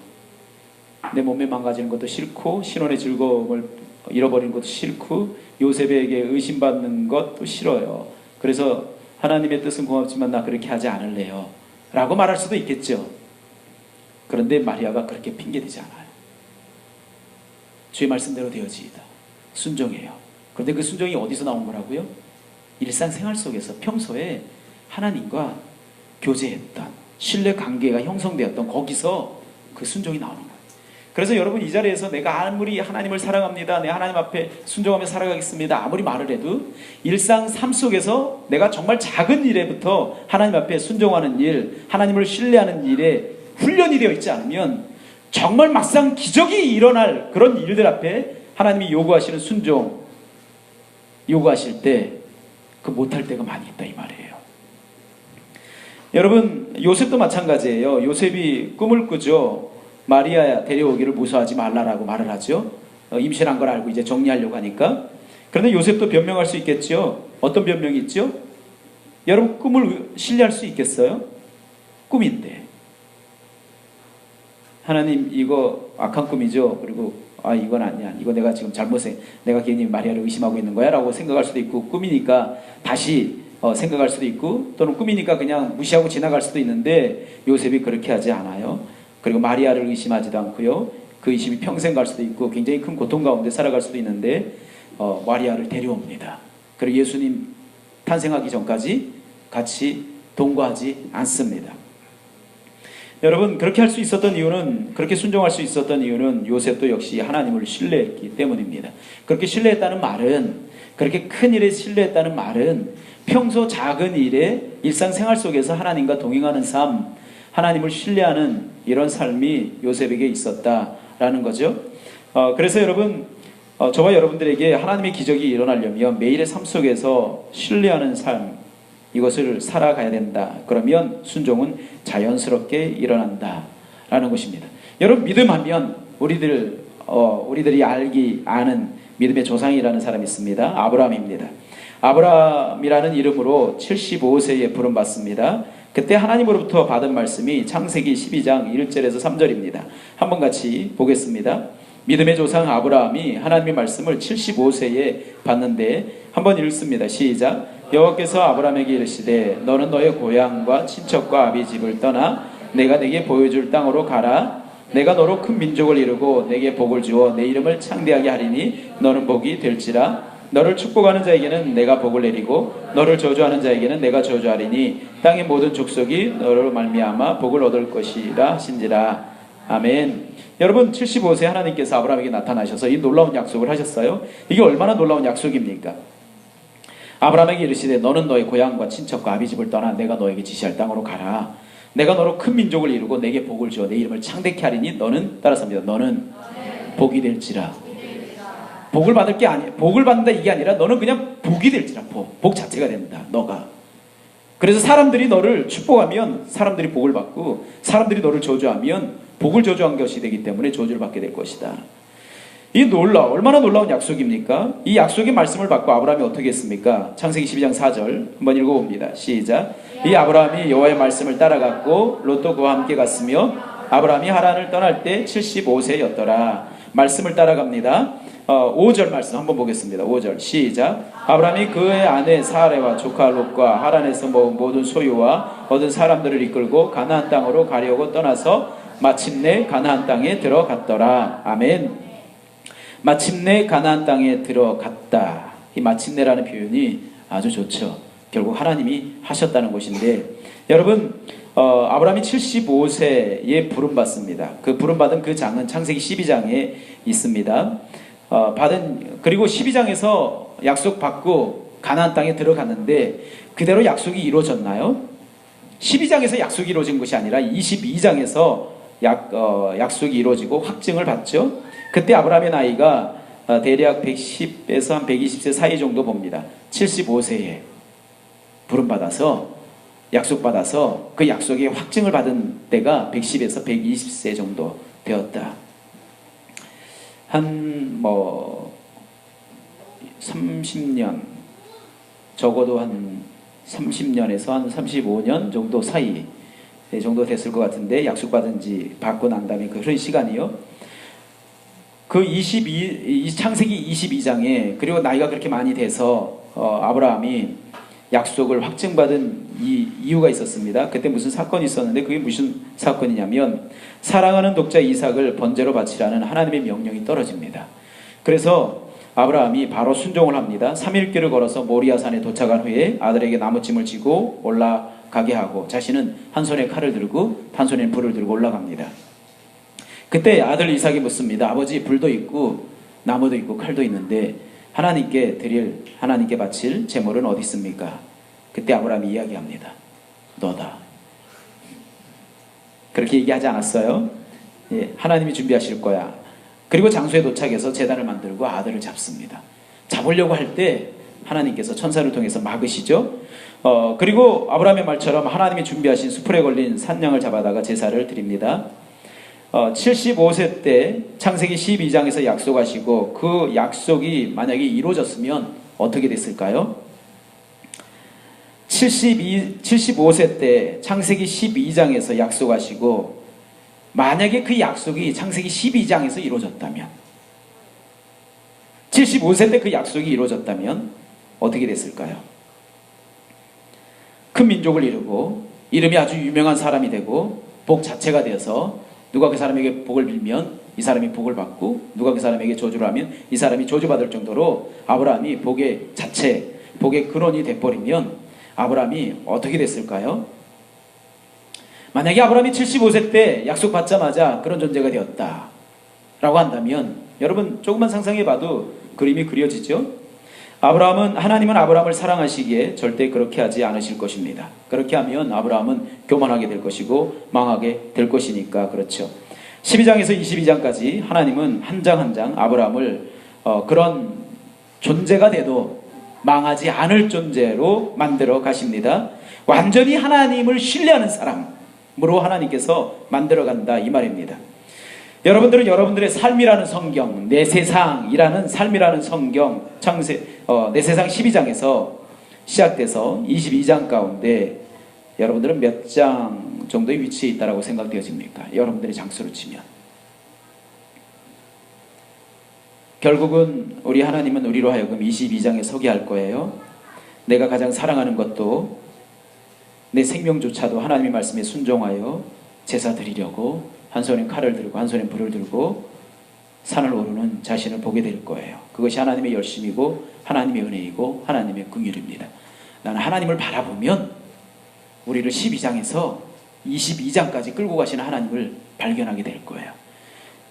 내 몸매 망가지는 것도 싫고 신혼의 즐거움을 잃어버리는 것도 싫고 요셉에게 의심받는 것도 싫어요. 그래서 하나님의 뜻은 고맙지만 나 그렇게 하지 않을래요 라고 말할 수도 있겠죠. 그런데 마리아가 그렇게 핑계대지 않아요. 주의 말씀대로 되어지이다. 순종해요. 그런데 그 순종이 어디서 나온 거라고요? 일상생활 속에서 평소에 하나님과 교제했던 신뢰관계가 형성되었던 거기서 그 순종이 나오는 거예요. 그래서 여러분 이 자리에서 내가 아무리 하나님을 사랑합니다, 내 하나님 앞에 순종하며 살아가겠습니다 아무리 말을 해도 일상 삶 속에서 내가 정말 작은 일에부터 하나님 앞에 순종하는 일, 하나님을 신뢰하는 일에 훈련이 되어 있지 않으면 정말 막상 기적이 일어날 그런 일들 앞에 하나님이 요구하시는 순종 요구하실 때 그 못할 때가 많이 있다 이 말이에요. 여러분 요셉도 마찬가지예요. 요셉이 꿈을 꾸죠. 마리아 데려오기를 무서워하지 말라라고 말을 하죠. 임신한 걸 알고 이제 정리하려고 하니까. 그런데 요셉도 변명할 수 있겠죠. 어떤 변명이 있죠? 여러분 꿈을 신뢰할 수 있겠어요? 꿈인데 하나님 이거 악한 꿈이죠. 그리고 이건 아니야. 이거 내가 지금 내가 괜히 마리아를 의심하고 있는 거야 라고 생각할 수도 있고, 꿈이니까 다시 생각할 수도 있고, 또는 꿈이니까 그냥 무시하고 지나갈 수도 있는데 요셉이 그렇게 하지 않아요. 그리고 마리아를 의심하지도 않고요. 그 의심이 평생 갈 수도 있고 굉장히 큰 고통 가운데 살아갈 수도 있는데 마리아를 데려옵니다. 그리고 예수님 탄생하기 전까지 같이 동거하지 않습니다. 여러분 그렇게 할 수 있었던 이유는, 그렇게 순종할 수 있었던 이유는 요셉도 역시 하나님을 신뢰했기 때문입니다. 그렇게 신뢰했다는 말은, 그렇게 큰 일에 신뢰했다는 말은 평소 작은 일에 일상생활 속에서 하나님과 동행하는 삶, 하나님을 신뢰하는 이런 삶이 요셉에게 있었다라는 거죠. 그래서 여러분 저와 여러분들에게 하나님의 기적이 일어나려면 매일의 삶 속에서 신뢰하는 삶, 이것을 살아가야 된다. 그러면 순종은 자연스럽게 일어난다라는 것입니다. 여러분 믿음하면 우리들이 아는 믿음의 조상이라는 사람이 있습니다. 아브라함입니다. 아브라함이라는 이름으로 75세에 부름받습니다. 그때 하나님으로부터 받은 말씀이 창세기 12장 1절에서 3절입니다. 한번 같이 보겠습니다. 믿음의 조상 아브라함이 하나님의 말씀을 75세에 받는데 한번 읽습니다. 시작. 여호와께서 아브라함에게 이르시되 너는 너의 고향과 친척과 아비 집을 떠나 내가 내게 보여줄 땅으로 가라. 내가 너로 큰 민족을 이루고 내게 복을 주어 내 이름을 창대하게 하리니 너는 복이 될지라. 너를 축복하는 자에게는 내가 복을 내리고 너를 저주하는 자에게는 내가 저주하리니 땅의 모든 족속이 너로 말미암아 복을 얻을 것이라 하신지라. 아멘. 여러분 75세 하나님께서 아브라함에게 나타나셔서 이 놀라운 약속을 하셨어요. 이게 얼마나 놀라운 약속입니까? 아브라함에게 이르시되 너는 너의 고향과 친척과 아비집을 떠나 내가 너에게 지시할 땅으로 가라. 내가 너로 큰 민족을 이루고 내게 복을 주어 내 이름을 창대케 하리니 너는 따라서입니다. 너는 복이 될지라. 복을 받을 게 아니, 복을 받는다 이게 아니라 너는 그냥 복이 될지라. 복 자체가 됩니다. 너가. 그래서 사람들이 너를 축복하면 사람들이 복을 받고 사람들이 너를 저주하면 복을 저주한 것이 되기 때문에 저주를 받게 될 것이다. 이 얼마나 놀라운 약속입니까? 이 약속의 말씀을 받고 아브라함이 어떻게 했습니까? 창세기 12장 4절 한번 읽어봅니다. 시작. 이 아브라함이 여호와의 말씀을 따라갔고 롯도 그와 함께 갔으며 아브라함이 하란을 떠날 때 75세였더라. 말씀을 따라갑니다. 5절 말씀 한번 보겠습니다. 5절 시작. 아브라함이 그의 아내 사레와 조카 롯과 하란에서 모은 모든 소유와 얻은 사람들을 이끌고 가나안 땅으로 가려고 떠나서 마침내 가나안 땅에 들어갔더라. 아멘. 마침내 가나안 땅에 들어갔다. 이 마침내라는 표현이 아주 좋죠. 결국 하나님이 하셨다는 것인데 여러분 아브라함이 75세에 부름받습니다. 그 부름받은 그 장은 창세기 12장에 있습니다. 그리고 12장에서 약속받고 가나안 땅에 들어갔는데 그대로 약속이 이루어졌나요? 12장에서 약속이 이루어진 것이 아니라 22장에서 약속이 이루어지고 확증을 받죠. 그때 아브라함의 나이가 대략 110에서 한 120세 사이 정도 봅니다. 75세에 부름받아서 약속받아서 그 약속의 확증을 받은 때가 110에서 120세 정도 되었다. 한 30년 적어도 한 30년에서 한 35년 정도 사이 정도 됐을 것 같은데 약속받은 지 받고 난 다음에 그런 시간이요. 그 창세기 22장에 그리고 나이가 그렇게 많이 돼서 아브라함이 약속을 확증받은 이유가 있었습니다. 그때 무슨 사건이 있었는데 그게 무슨 사건이냐면 사랑하는 독자 이삭을 번제로 바치라는 하나님의 명령이 떨어집니다. 그래서 아브라함이 바로 순종을 합니다. 3일길을 걸어서 모리아산에 도착한 후에 아들에게 나무찜을 지고 올라가게 하고 자신은 한 손에 칼을 들고 한 손에 불을 들고 올라갑니다. 그때 아들 이삭이 묻습니다. 아버지, 불도 있고 나무도 있고 칼도 있는데 하나님께 바칠 제물은 어디 있습니까? 그때 아브라함이 이야기합니다. 너다. 그렇게 얘기하지 않았어요? 예, 하나님이 준비하실 거야. 그리고 장소에 도착해서 제단을 만들고 아들을 잡습니다. 잡으려고 할 때 하나님께서 천사를 통해서 막으시죠. 그리고 아브라함의 말처럼 하나님이 준비하신 수풀에 걸린 산양을 잡아다가 제사를 드립니다. 75세 때 창세기 12장에서 약속하시고 그 약속이 만약에 이루어졌으면 어떻게 됐을까요? 75세 때 창세기 12장에서 약속하시고 만약에 그 약속이 창세기 12장에서 이루어졌다면 75세 때 그 약속이 이루어졌다면 어떻게 됐을까요? 큰 민족을 이루고 이름이 아주 유명한 사람이 되고 복 자체가 되어서 누가 그 사람에게 복을 빌면 이 사람이 복을 받고 누가 그 사람에게 저주를 하면 이 사람이 저주받을 정도로 아브라함이 복의 근원이 돼버리면 아브라함이 어떻게 됐을까요? 만약에 아브라함이 75세 때 약속받자마자 그런 존재가 되었다 라고 한다면 여러분 조금만 상상해봐도 그림이 그려지죠? 하나님은 아브라함을 사랑하시기에 절대 그렇게 하지 않으실 것입니다. 그렇게 하면 아브라함은 교만하게 될 것이고 망하게 될 것이니까 그렇죠. 12장에서 22장까지 하나님은 한 장 한 장 아브라함을 그런 존재가 돼도 망하지 않을 존재로 만들어 가십니다. 완전히 하나님을 신뢰하는 사람으로 하나님께서 만들어 간다 이 말입니다. 여러분들은 여러분들의 삶이라는 성경, 내 세상이라는 삶이라는 성경, 내 세상 12장에서 시작돼서 22장 가운데 여러분들은 몇 장 정도의 위치에 있다라고 생각되어집니까? 여러분들의 장수로 치면. 결국은 우리 하나님은 우리로 하여금 22장에 서게 할 거예요. 내가 가장 사랑하는 것도 내 생명조차도 하나님의 말씀에 순종하여 제사 드리려고 한 손에 칼을 들고 한 손에 불을 들고 산을 오르는 자신을 보게 될 거예요. 그것이 하나님의 열심이고 하나님의 은혜이고 하나님의 긍휼입니다. 나는 하나님을 바라보면 우리를 12장에서 22장까지 끌고 가시는 하나님을 발견하게 될 거예요.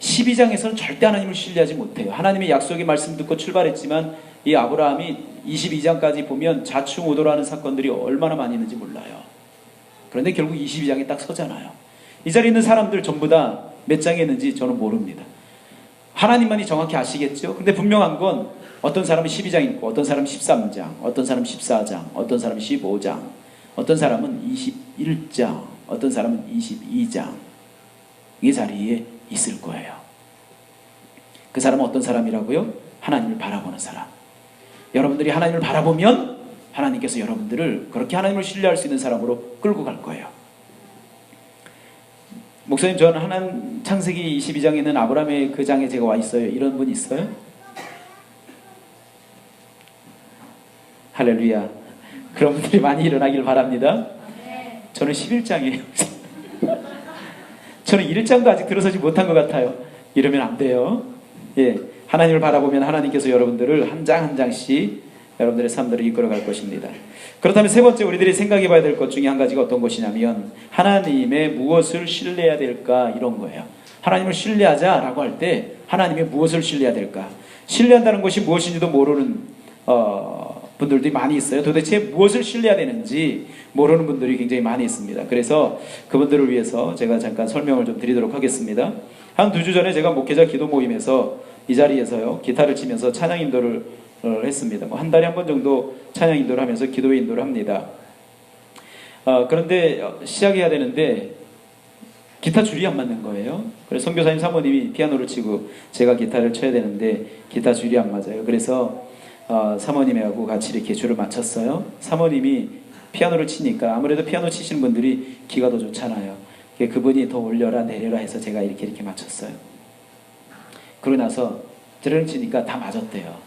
12장에서는 절대 하나님을 신뢰하지 못해요. 하나님의 약속의 말씀 듣고 출발했지만 이 아브라함이 22장까지 보면 좌충우돌하는 사건들이 얼마나 많이 있는지 몰라요. 그런데 결국 22장에 딱 서잖아요. 이 자리에 있는 사람들 전부 다 몇 장에 있는지 저는 모릅니다. 하나님만이 정확히 아시겠죠? 근데 분명한 건 어떤 사람은 12장 있고 어떤 사람은 13장, 어떤 사람은 14장, 어떤 사람은 15장, 어떤 사람은 21장, 어떤 사람은 22장 이 자리에 있을 거예요. 그 사람은 어떤 사람이라고요? 하나님을 바라보는 사람. 여러분들이 하나님을 바라보면 하나님께서 여러분들을 그렇게 하나님을 신뢰할 수 있는 사람으로 끌고 갈 거예요. 목사님, 저는 하나님 창세기 22장에 있는 아브라함의 그 장에 제가 와 있어요. 이런 분 있어요? 할렐루야. 그런 분들이 많이 일어나길 바랍니다. 저는 11장이에요. 저는 1장도 아직 들어서지 못한 것 같아요. 이러면 안 돼요. 예, 하나님을 바라보면 하나님께서 여러분들을 한 장 한 장씩 여러분들의 삶들을 이끌어갈 것입니다. 그렇다면 세 번째 우리들이 생각해 봐야 될 것 중에 한 가지가 어떤 것이냐면 하나님의 무엇을 신뢰해야 될까 이런 거예요. 하나님을 신뢰하자라고 할 때 하나님의 무엇을 신뢰해야 될까? 신뢰한다는 것이 무엇인지도 모르는 분들이 많이 있어요. 도대체 무엇을 신뢰해야 되는지 모르는 분들이 굉장히 많이 있습니다. 그래서 그분들을 위해서 제가 잠깐 설명을 좀 드리도록 하겠습니다. 한 2주 전에 제가 목회자 기도 모임에서 이 자리에서요 기타를 치면서 찬양 인도를 했습니다. 한 달에 한 번 정도 찬양 인도를 하면서 기도 인도를 합니다. 그런데 시작해야 되는데 기타 줄이 안 맞는 거예요. 그래서 선교사님 사모님이 피아노를 치고 제가 기타를 쳐야 되는데 기타 줄이 안 맞아요. 그래서 사모님하고 같이 이렇게 줄을 맞췄어요. 사모님이 피아노를 치니까 아무래도 피아노 치시는 분들이 기가 더 좋잖아요. 그분이 더 올려라 내려라 해서 제가 이렇게 맞췄어요. 그러고 나서 드럼 치니까 다 맞았대요.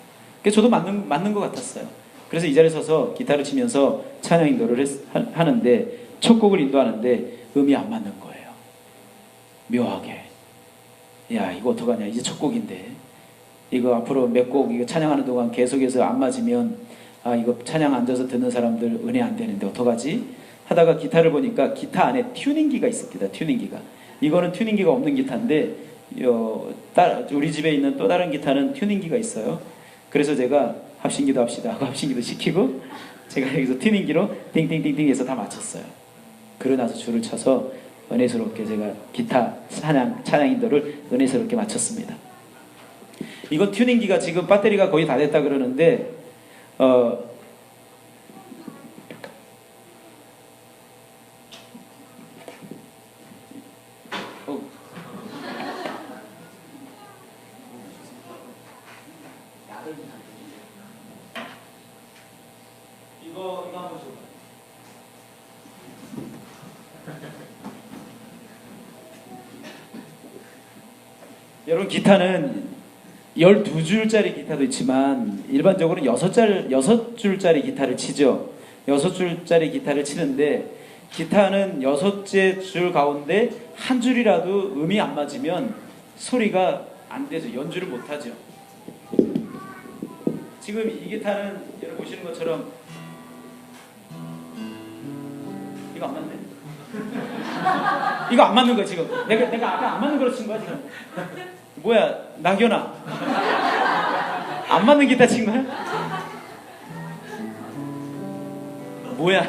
저도 맞는 것 같았어요. 그래서 이 자리에 서서 기타를 치면서 찬양 인도를 하는데 첫 곡을 인도하는데 음이 안 맞는 거예요. 묘하게. 야, 이거 어떡하냐. 이제 첫 곡인데 이거 앞으로 몇 곡 이거 찬양하는 동안 계속해서 안 맞으면 이거 찬양 앉아서 듣는 사람들 은혜 안 되는데 어떡하지? 하다가 기타를 보니까 기타 안에 튜닝기가 있습니다. 튜닝기가. 이거는 튜닝기가 없는 기타인데 우리 집에 있는 또 다른 기타는 튜닝기가 있어요. 그래서 제가 합심기도 합시다 하고 합심기도 시키고 제가 여기서 튜닝기로 띵띵띵띵 해서 다 맞췄어요. 그러고 나서 줄을 쳐서 은혜스럽게 제가 기타 찬양 인도를 은혜스럽게 마쳤습니다. 이건 튜닝기가 지금 배터리가 거의 다 됐다 그러는데 이거 한번 줘봐. 여러분 기타는 12줄짜리 기타도 있지만 일반적으로 6줄짜리 기타를 치죠. 6줄짜리 기타를 치는데 기타는 6째 줄 가운데 한 줄이라도 음이 안 맞으면 소리가 안 되죠. 연주를 못 하죠. 지금 이 기타는 여러분 보시는 것처럼 이거 안 맞네. 이거 안 맞는 거야 지금. 내가 아까 안 맞는 거로 친 거야 지금. 뭐야 낙연아. 안 맞는 기타 친 거야? 뭐야?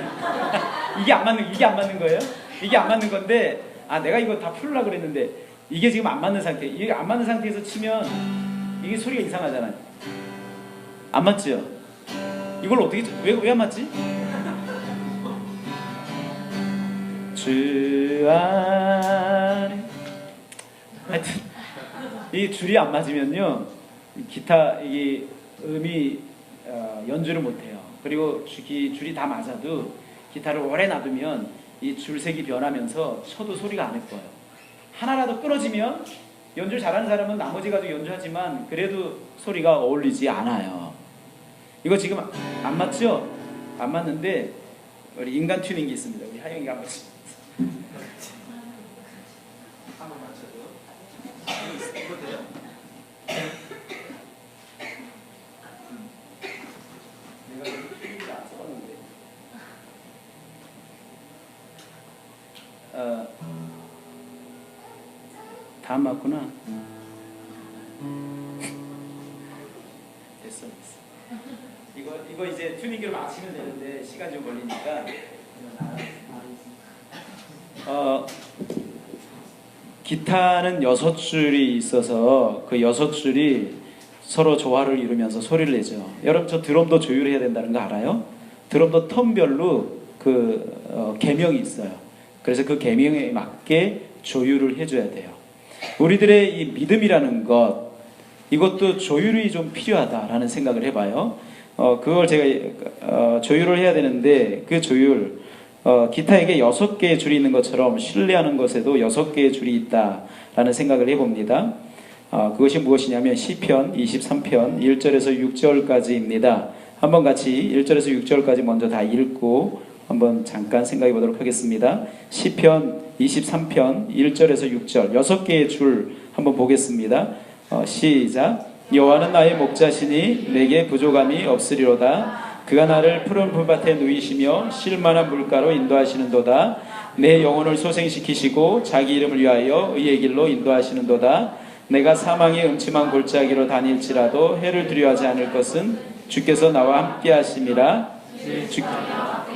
이게 안 맞는 거예요? 이게 안 맞는 건데 내가 이거 다 풀으려고 그랬는데 이게 지금 안 맞는 상태. 이게 안 맞는 상태에서 치면 이게 소리가 이상하잖아요. 안 맞죠? 이걸 어떻게 왜 안 맞지? 주 안에 하여튼 이 줄이 안 맞으면요 기타 이게 음이 연주를 못해요. 그리고 줄이 다 맞아도 기타를 오래 놔두면 이 줄색이 변하면서 쳐도 소리가 안 예뻐요. 하나라도 끊어지면 연주를 잘하는 사람은 나머지 가지고 연주하지만 그래도 소리가 어울리지 않아요. 이거 지금 안 맞죠? 안 맞는데 우리 인간 튜닝기 있습니다. 우리 하영이가 한번 한번 맞춰줘. 이거 돼요? 내가 튜닝기를 안 써봤는데 다 안 맞구나. 됐어. 이거 이제 튜닝기로 맞추면 되는데 시간 좀 걸리니까. 기타는 6줄이 있어서 그 6줄이 서로 조화를 이루면서 소리를 내죠. 여러분 저 드럼도 조율해야 된다는 거 알아요? 드럼도 톤별로 계명이 있어요. 그래서 그 계명에 맞게 조율을 해줘야 돼요. 우리들의 이 믿음이라는 것, 이것도 조율이 좀 필요하다라는 생각을 해봐요. 그걸 제가 조율을 해야 되는데 그 조율, 기타에게 6개의 줄이 있는 것처럼 신뢰하는 것에도 6개의 줄이 있다라는 생각을 해봅니다. 그것이 무엇이냐면 시편 23편 1절에서 6절까지입니다. 한번 같이 1절에서 6절까지 먼저 다 읽고 한번 잠깐 생각해 보도록 하겠습니다. 시편 23편 1절에서 6절 6개의 줄 한번 보겠습니다. 시작. 여호와는 나의 목자시니 내게 부족함이 없으리로다. 그가 나를 푸른 풀밭에 누이시며 쉴만한 물가로 인도하시는도다. 내 영혼을 소생시키시고 자기 이름을 위하여 의의 길로 인도하시는도다. 내가 사망의 음침한 골짜기로 다닐지라도 해를 두려워하지 않을 것은 주께서 나와 함께 하심이라.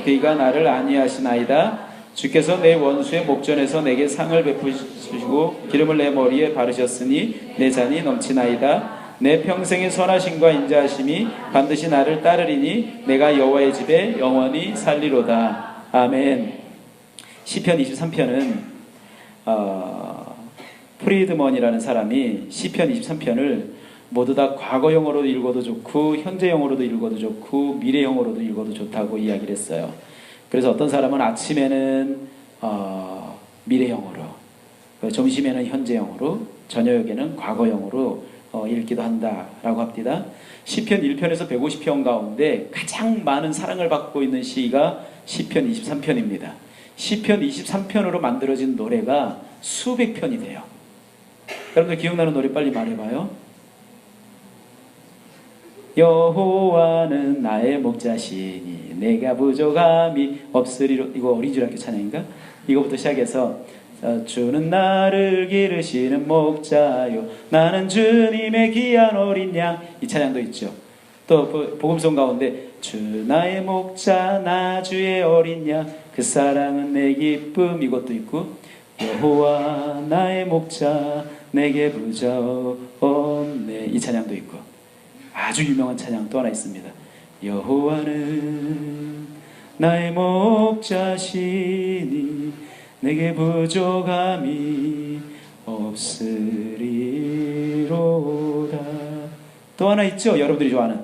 그가 나를 안위하시나이다. 주께서 내 원수의 목전에서 내게 상을 베푸시고 기름을 내 머리에 바르셨으니 내 잔이 넘치나이다. 내 평생의 선하심과 인자하심이 반드시 나를 따르리니 내가 여호와의 집에 영원히 살리로다. 아멘. 시편 23편은 프리드먼이라는 사람이 시편 23편을 모두 다 과거형으로 읽어도 좋고 현재형으로도 읽어도 좋고 미래형으로도 읽어도 좋다고 이야기를 했어요. 그래서 어떤 사람은 아침에는 미래형으로, 점심에는 현재형으로, 저녁에는 과거형으로 읽기도 한다라고 합니다. 시편 1편에서 150편 가운데 가장 많은 사랑을 받고 있는 시가 시편 23편입니다. 시편 23편으로 만들어진 노래가 수백 편이 돼요. 여러분들 기억나는 노래 빨리 말해봐요. 여호와는 나의 목자시니 내가 부족함이 없으리로. 이거 어린이주일학교 찬양인가? 이거부터 시작해서 주는 나를 기르시는 목자요 나는 주님의 귀한 어린 양. 이 찬양도 있죠. 또 복음송 가운데 주 나의 목자 나 주의 어린 양 그 사랑은 내 기쁨. 이것도 있고 여호와 나의 목자 내게 부족 없네. 이 찬양도 있고 아주 유명한 찬양 또 하나 있습니다. 여호와는 나의 목자시니 내게 부족함이 없으리로다. 또 하나 있죠. 여러분들이 좋아하는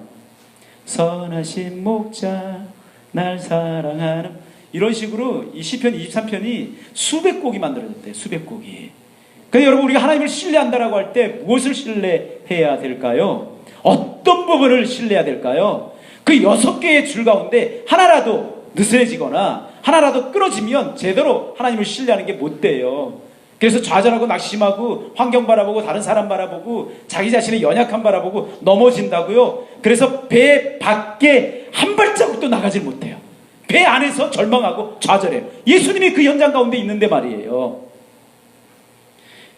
선하신 목자 날 사랑하는. 이런 식으로 이 시편 23편이 수백 곡이 만들어졌대요. 수백 곡이. 그러니까 여러분 우리가 하나님을 신뢰한다라고 할 때 무엇을 신뢰해야 될까요? 어떤 부분을 신뢰해야 될까요? 그 6개의 줄 가운데 하나라도 느슨해지거나 하나라도 끊어지면 제대로 하나님을 신뢰하는 게 못 돼요. 그래서 좌절하고 낙심하고 환경 바라보고 다른 사람 바라보고 자기 자신의 연약함 바라보고 넘어진다고요. 그래서 배 밖에 한 발자국도 나가질 못해요. 배 안에서 절망하고 좌절해요. 예수님이 그 현장 가운데 있는데 말이에요.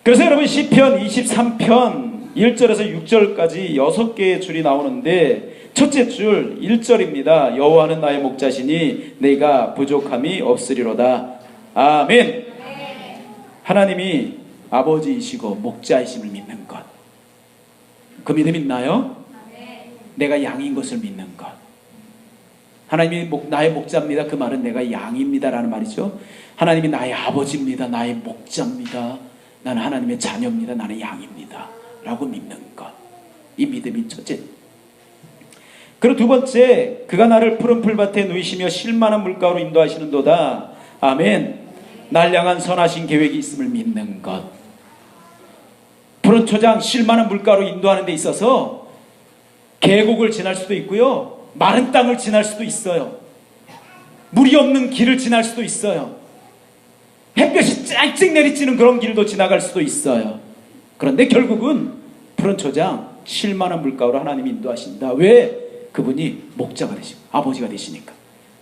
그래서 여러분 시편 23편 1절에서 6절까지 6개의 줄이 나오는데 첫째 줄 1절입니다. 여호와는 나의 목자시니 내가 부족함이 없으리로다. 아멘. 하나님이 아버지이시고 목자이심을 믿는 것. 그 믿음 있나요? 내가 양인 것을 믿는 것. 하나님이 나의 목자입니다. 그 말은 내가 양입니다라는 말이죠. 하나님이 나의 아버지입니다. 나의 목자입니다. 나는 하나님의 자녀입니다. 나는 양입니다. 라고 믿는 것. 이 믿음이 첫째. 그리고 두 번째, 그가 나를 푸른 풀밭에 누이시며 쉴만한 물가로 인도하시는도다. 아멘. 날 향한 선하신 계획이 있음을 믿는 것. 푸른 초장 쉴만한 물가로 인도하는 데 있어서 계곡을 지날 수도 있고요. 마른 땅을 지날 수도 있어요. 물이 없는 길을 지날 수도 있어요. 햇볕이 쨍쨍 내리쬐는 그런 길도 지나갈 수도 있어요. 그런데 결국은 푸른 초장 쉴만한 물가로 하나님이 인도하신다. 왜? 그분이 목자가 되시고 아버지가 되시니까.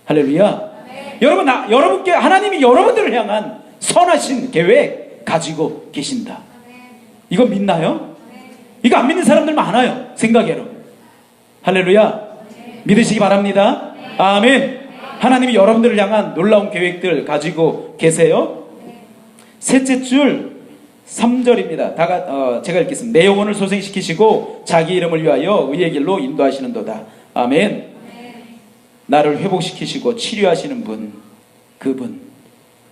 할렐루야. 네. 여러분께 하나님이 여러분들을 향한 선하신 계획 가지고 계신다. 이거 믿나요? 이거 안 믿는 사람들 많아요. 생각외로. 할렐루야. 믿으시기 바랍니다. 아멘. 하나님이 여러분들을 향한 놀라운 계획들 가지고 계세요. 셋째 줄 3절입니다. 제가 읽겠습니다. 내 영혼을 소생시키시고 자기 이름을 위하여 의의 길로 인도하시는도다. 아멘. 나를 회복시키시고 치료하시는 분, 그분.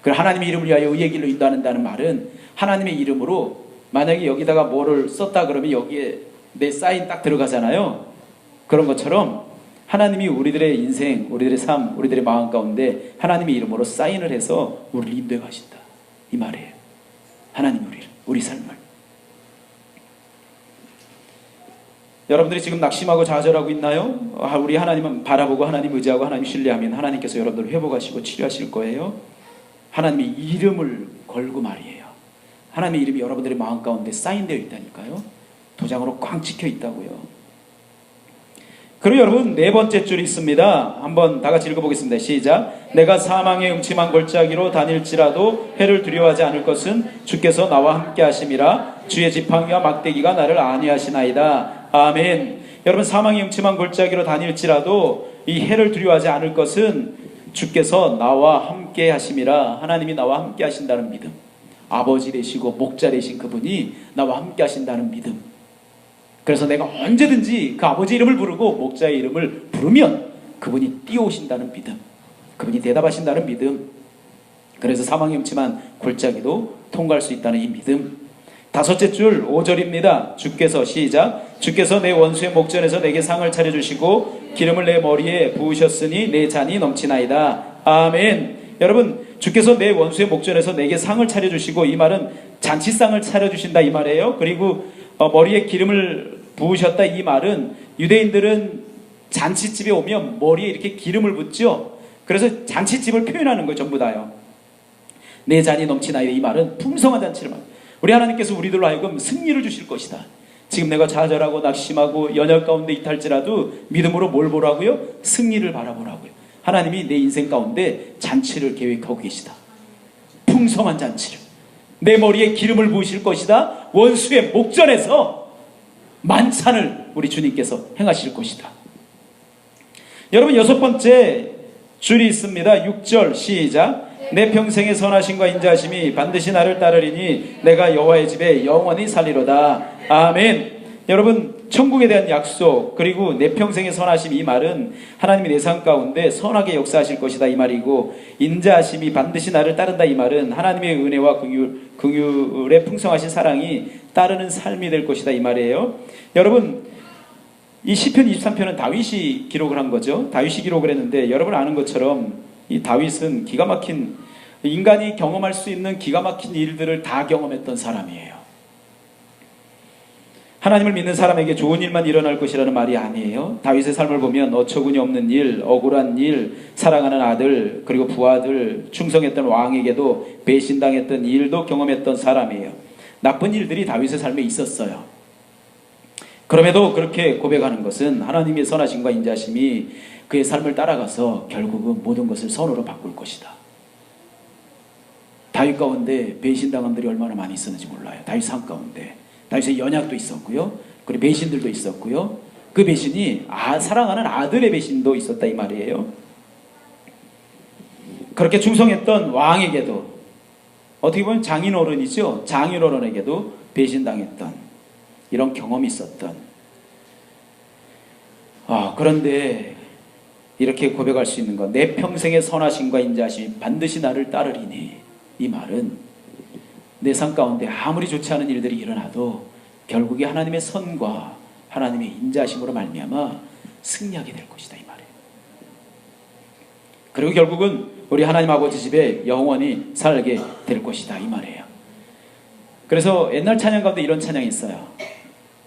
하나님의 이름을 위하여 의의 길로 인도한다는 말은 하나님의 이름으로 만약에 여기다가 뭐를 썼다 그러면 여기에 내 사인 딱 들어가잖아요. 그런 것처럼 하나님이 우리들의 인생, 우리들의 삶, 우리들의 마음 가운데 하나님의 이름으로 사인을 해서 우리를 인도해 가신다. 이 말이에요. 하나님이 우리 삶을. 여러분들이 지금 낙심하고 좌절하고 있나요? 우리 하나님은 바라보고 하나님 의지하고 하나님 신뢰하면 하나님께서 여러분들을 회복하시고 치료하실 거예요. 하나님의 이름을 걸고 말이에요. 하나님의 이름이 여러분들의 마음 가운데 사인되어 있다니까요. 도장으로 꽝 찍혀 있다고요. 그리고 여러분 네 번째 줄이 있습니다. 한번 다 같이 읽어보겠습니다. 시작. 내가 사망의 음침한 골짜기로 다닐지라도 해를 두려워하지 않을 것은 주께서 나와 함께 하심이라. 주의 지팡이와 막대기가 나를 안위하시나이다. 아멘. 여러분 사망의 음침한 골짜기로 다닐지라도 이 해를 두려워하지 않을 것은 주께서 나와 함께 하심이라. 하나님이 나와 함께 하신다는 믿음. 아버지 되시고 목자 되신 그분이 나와 함께 하신다는 믿음. 그래서 내가 언제든지 그 아버지 이름을 부르고 목자의 이름을 부르면 그분이 뛰어오신다는 믿음, 그분이 대답하신다는 믿음. 그래서 사망이 음침한 골짜기도 통과할 수 있다는 이 믿음. 다섯째 줄 5절입니다. 주께서 시작. 주께서 내 원수의 목전에서 내게 상을 차려주시고 기름을 내 머리에 부으셨으니 내 잔이 넘치나이다. 아멘. 여러분 주께서 내 원수의 목전에서 내게 상을 차려주시고, 이 말은 잔치상을 차려주신다 이 말이에요. 그리고 머리에 기름을 부으셨다 이 말은 유대인들은 잔치집에 오면 머리에 이렇게 기름을 붓죠. 그래서 잔치집을 표현하는 거예요. 전부 다요. 내 잔이 넘치나이다 이 말은 풍성한 잔치를 말해요. 우리 하나님께서 우리들로 하여금 승리를 주실 것이다. 지금 내가 좌절하고 낙심하고 연약 가운데 있할지라도 믿음으로 뭘 보라고요? 승리를 바라보라고요. 하나님이 내 인생 가운데 잔치를 계획하고 계시다. 풍성한 잔치를. 내 머리에 기름을 부으실 것이다. 원수의 목전에서 만찬을 우리 주님께서 행하실 것이다. 여러분 여섯 번째 줄이 있습니다. 6절 시작. 내 평생의 선하심과 인자하심이 반드시 나를 따르리니 내가 여호와의 집에 영원히 살리로다. 아멘. 여러분 천국에 대한 약속, 그리고 내 평생의 선하심, 이 말은 하나님이 내 삶 가운데 선하게 역사하실 것이다 이 말이고, 인자하심이 반드시 나를 따른다 이 말은 하나님의 은혜와 긍휼의 풍성하신 사랑이 따르는 삶이 될 것이다 이 말이에요. 여러분 이 시편 23편은 다윗이 기록을 한 거죠. 다윗이 기록을 했는데 여러분 아는 것처럼 이 다윗은 기가 막힌, 인간이 경험할 수 있는 기가 막힌 일들을 다 경험했던 사람이에요. 하나님을 믿는 사람에게 좋은 일만 일어날 것이라는 말이 아니에요. 다윗의 삶을 보면 어처구니 없는 일, 억울한 일, 사랑하는 아들, 그리고 부하들, 충성했던 왕에게도 배신당했던 일도 경험했던 사람이에요. 나쁜 일들이 다윗의 삶에 있었어요. 그럼에도 그렇게 고백하는 것은 하나님의 선하심과 인자심이 그의 삶을 따라가서 결국은 모든 것을 선으로 바꿀 것이다. 다윗 가운데 배신당함들이 얼마나 많이 있었는지 몰라요. 다윗 삶 가운데 다윗의 연약도 있었고요, 그리고 배신들도 있었고요. 그 배신이 사랑하는 아들의 배신도 있었다 이 말이에요. 그렇게 충성했던 왕에게도, 어떻게 보면 장인어른이죠. 장인어른에게도 배신당했던 이런 경험이 있었던. 그런데 이렇게 고백할 수 있는 것, 내 평생의 선하심과 인자심이 반드시 나를 따르리니, 이 말은 내 삶 가운데 아무리 좋지 않은 일들이 일어나도 결국에 하나님의 선과 하나님의 인자심으로 말미암아 승리하게 될 것이다 이 말이에요. 그리고 결국은 우리 하나님 아버지 집에 영원히 살게 될 것이다 이 말이에요. 그래서 옛날 찬양 가운데 이런 찬양이 있어요.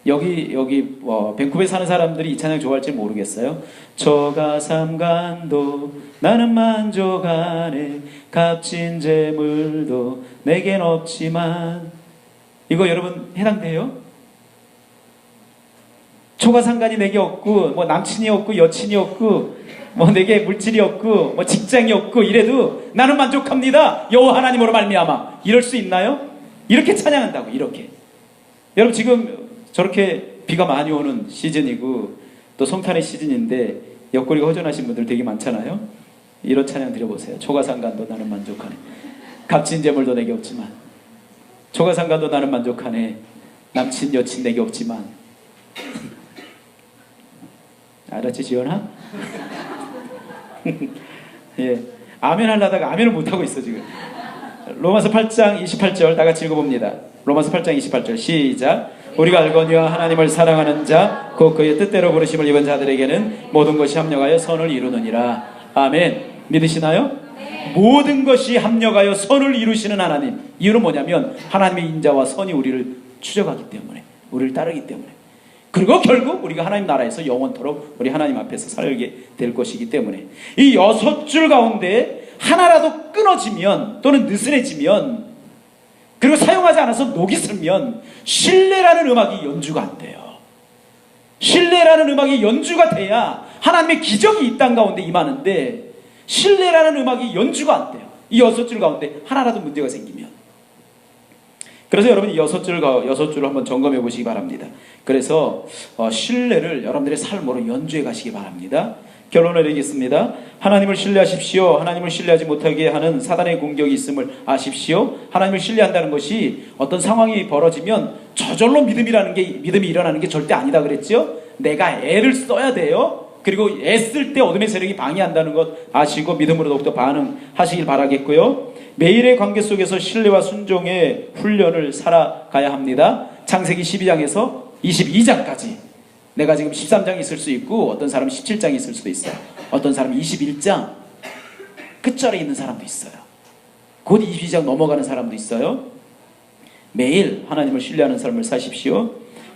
여기 밴쿠버에 사는 사람들이 이 찬양 좋아할지 모르겠어요. 저가 삼간도 나는 만족하네, 값진 재물도 내겐 없지만. 이거 여러분 해당돼요? 초가 상간이 내게 없고 남친이 없고 여친이 없고 뭐 내게 물질이 없고 뭐 직장이 없고 이래도 나는 만족합니다. 여호와 하나님으로 말미암아. 이럴 수 있나요? 이렇게 찬양한다고. 이렇게. 여러분 지금 저렇게 비가 많이 오는 시즌이고 또 성탄의 시즌인데 옆구리가 허전하신 분들 되게 많잖아요. 이런 찬양 드려보세요. 초가상간도 나는 만족하네. 값진 재물도 내게 없지만 초가상간도 나는 만족하네. 남친 여친 내게 없지만 알았지 지연아? 예, 아멘 하려다가 아멘을 못하고 있어 지금. 로마서 8장 28절 다 같이 읽어봅니다. 로마서 8장 28절 시작. 우리가 알거니와 하나님을 사랑하는 자 곧 그의 뜻대로 부르심을 입은 자들에게는 모든 것이 합력하여 선을 이루느니라. 아멘. 믿으시나요? 네. 모든 것이 합력하여 선을 이루시는 하나님. 이유는 뭐냐면 하나님의 인자와 선이 우리를 추적하기 때문에, 우리를 따르기 때문에, 그리고 결국 우리가 하나님 나라에서 영원토록 우리 하나님 앞에서 살게 될 것이기 때문에 이 6줄 가운데 하나라도 끊어지면 또는 느슨해지면 그리고 사용하지 않아서 녹이 슬면 신뢰라는 음악이 연주가 안 돼요. 신뢰라는 음악이 연주가 돼야 하나님의 기적이 이 땅 가운데 임하는데 신뢰라는 음악이 연주가 안 돼요. 이 6줄 가운데 하나라도 문제가 생기면. 그래서 여러분 이 6줄을 한번 점검해 보시기 바랍니다. 그래서 신뢰를 여러분들의 삶으로 연주해 가시기 바랍니다. 결론을 내리겠습니다. 하나님을 신뢰하십시오. 하나님을 신뢰하지 못하게 하는 사단의 공격이 있음을 아십시오. 하나님을 신뢰한다는 것이 어떤 상황이 벌어지면 저절로 믿음이 일어나는 게 절대 아니다 그랬죠. 내가 애를 써야 돼요. 그리고 애쓸 때 어둠의 세력이 방해한다는 것 아시고 믿음으로 더욱더 반응하시길 바라겠고요. 매일의 관계 속에서 신뢰와 순종의 훈련을 살아가야 합니다. 창세기 12장에서 22장까지 내가 지금 13장이 있을 수 있고 어떤 사람은 17장이 있을 수도 있어요. 어떤 사람은 21장 끝절에 있는 사람도 있어요. 곧 22장 넘어가는 사람도 있어요. 매일 하나님을 신뢰하는 삶을 사십시오.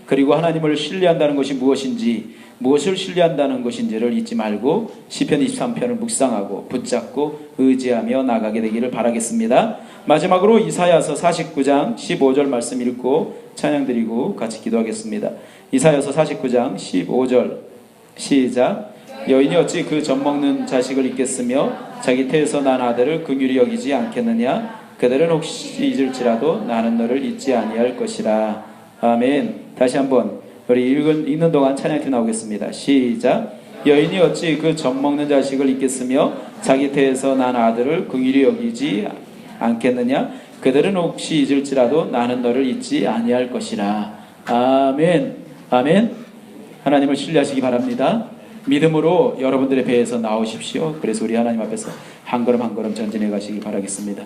그리고 하나님을 신뢰한다는 것이 무엇인지, 무엇을 신뢰한다는 것인지를 잊지 말고 시편 23편을 묵상하고 붙잡고 의지하며 나가게 되기를 바라겠습니다. 마지막으로 이사야서 49장 15절 말씀 읽고 찬양드리고 같이 기도하겠습니다. 이사야서 49장 15절 시작. 여인이 어찌 그 젖먹는 자식을 잊겠으며 자기 태에서 난 아들을 긍휼히 여기지 않겠느냐. 그들은 혹시 잊을지라도 나는 너를 잊지 아니할 것이라. 아멘. 다시 한번 우리 읽는 동안 찬양팀 나오겠습니다. 시작. 여인이 어찌 그 젖먹는 자식을 잊겠으며 자기 태에서 난 아들을 긍휼히 여기지 않겠느냐. 그들은 혹시 잊을지라도 나는 너를 잊지 아니할 것이라. 아멘. 아멘. 하나님을 신뢰하시기 바랍니다. 믿음으로 여러분들의 배에서 나오십시오. 그래서 우리 하나님 앞에서 한 걸음 한 걸음 전진해 가시기 바라겠습니다.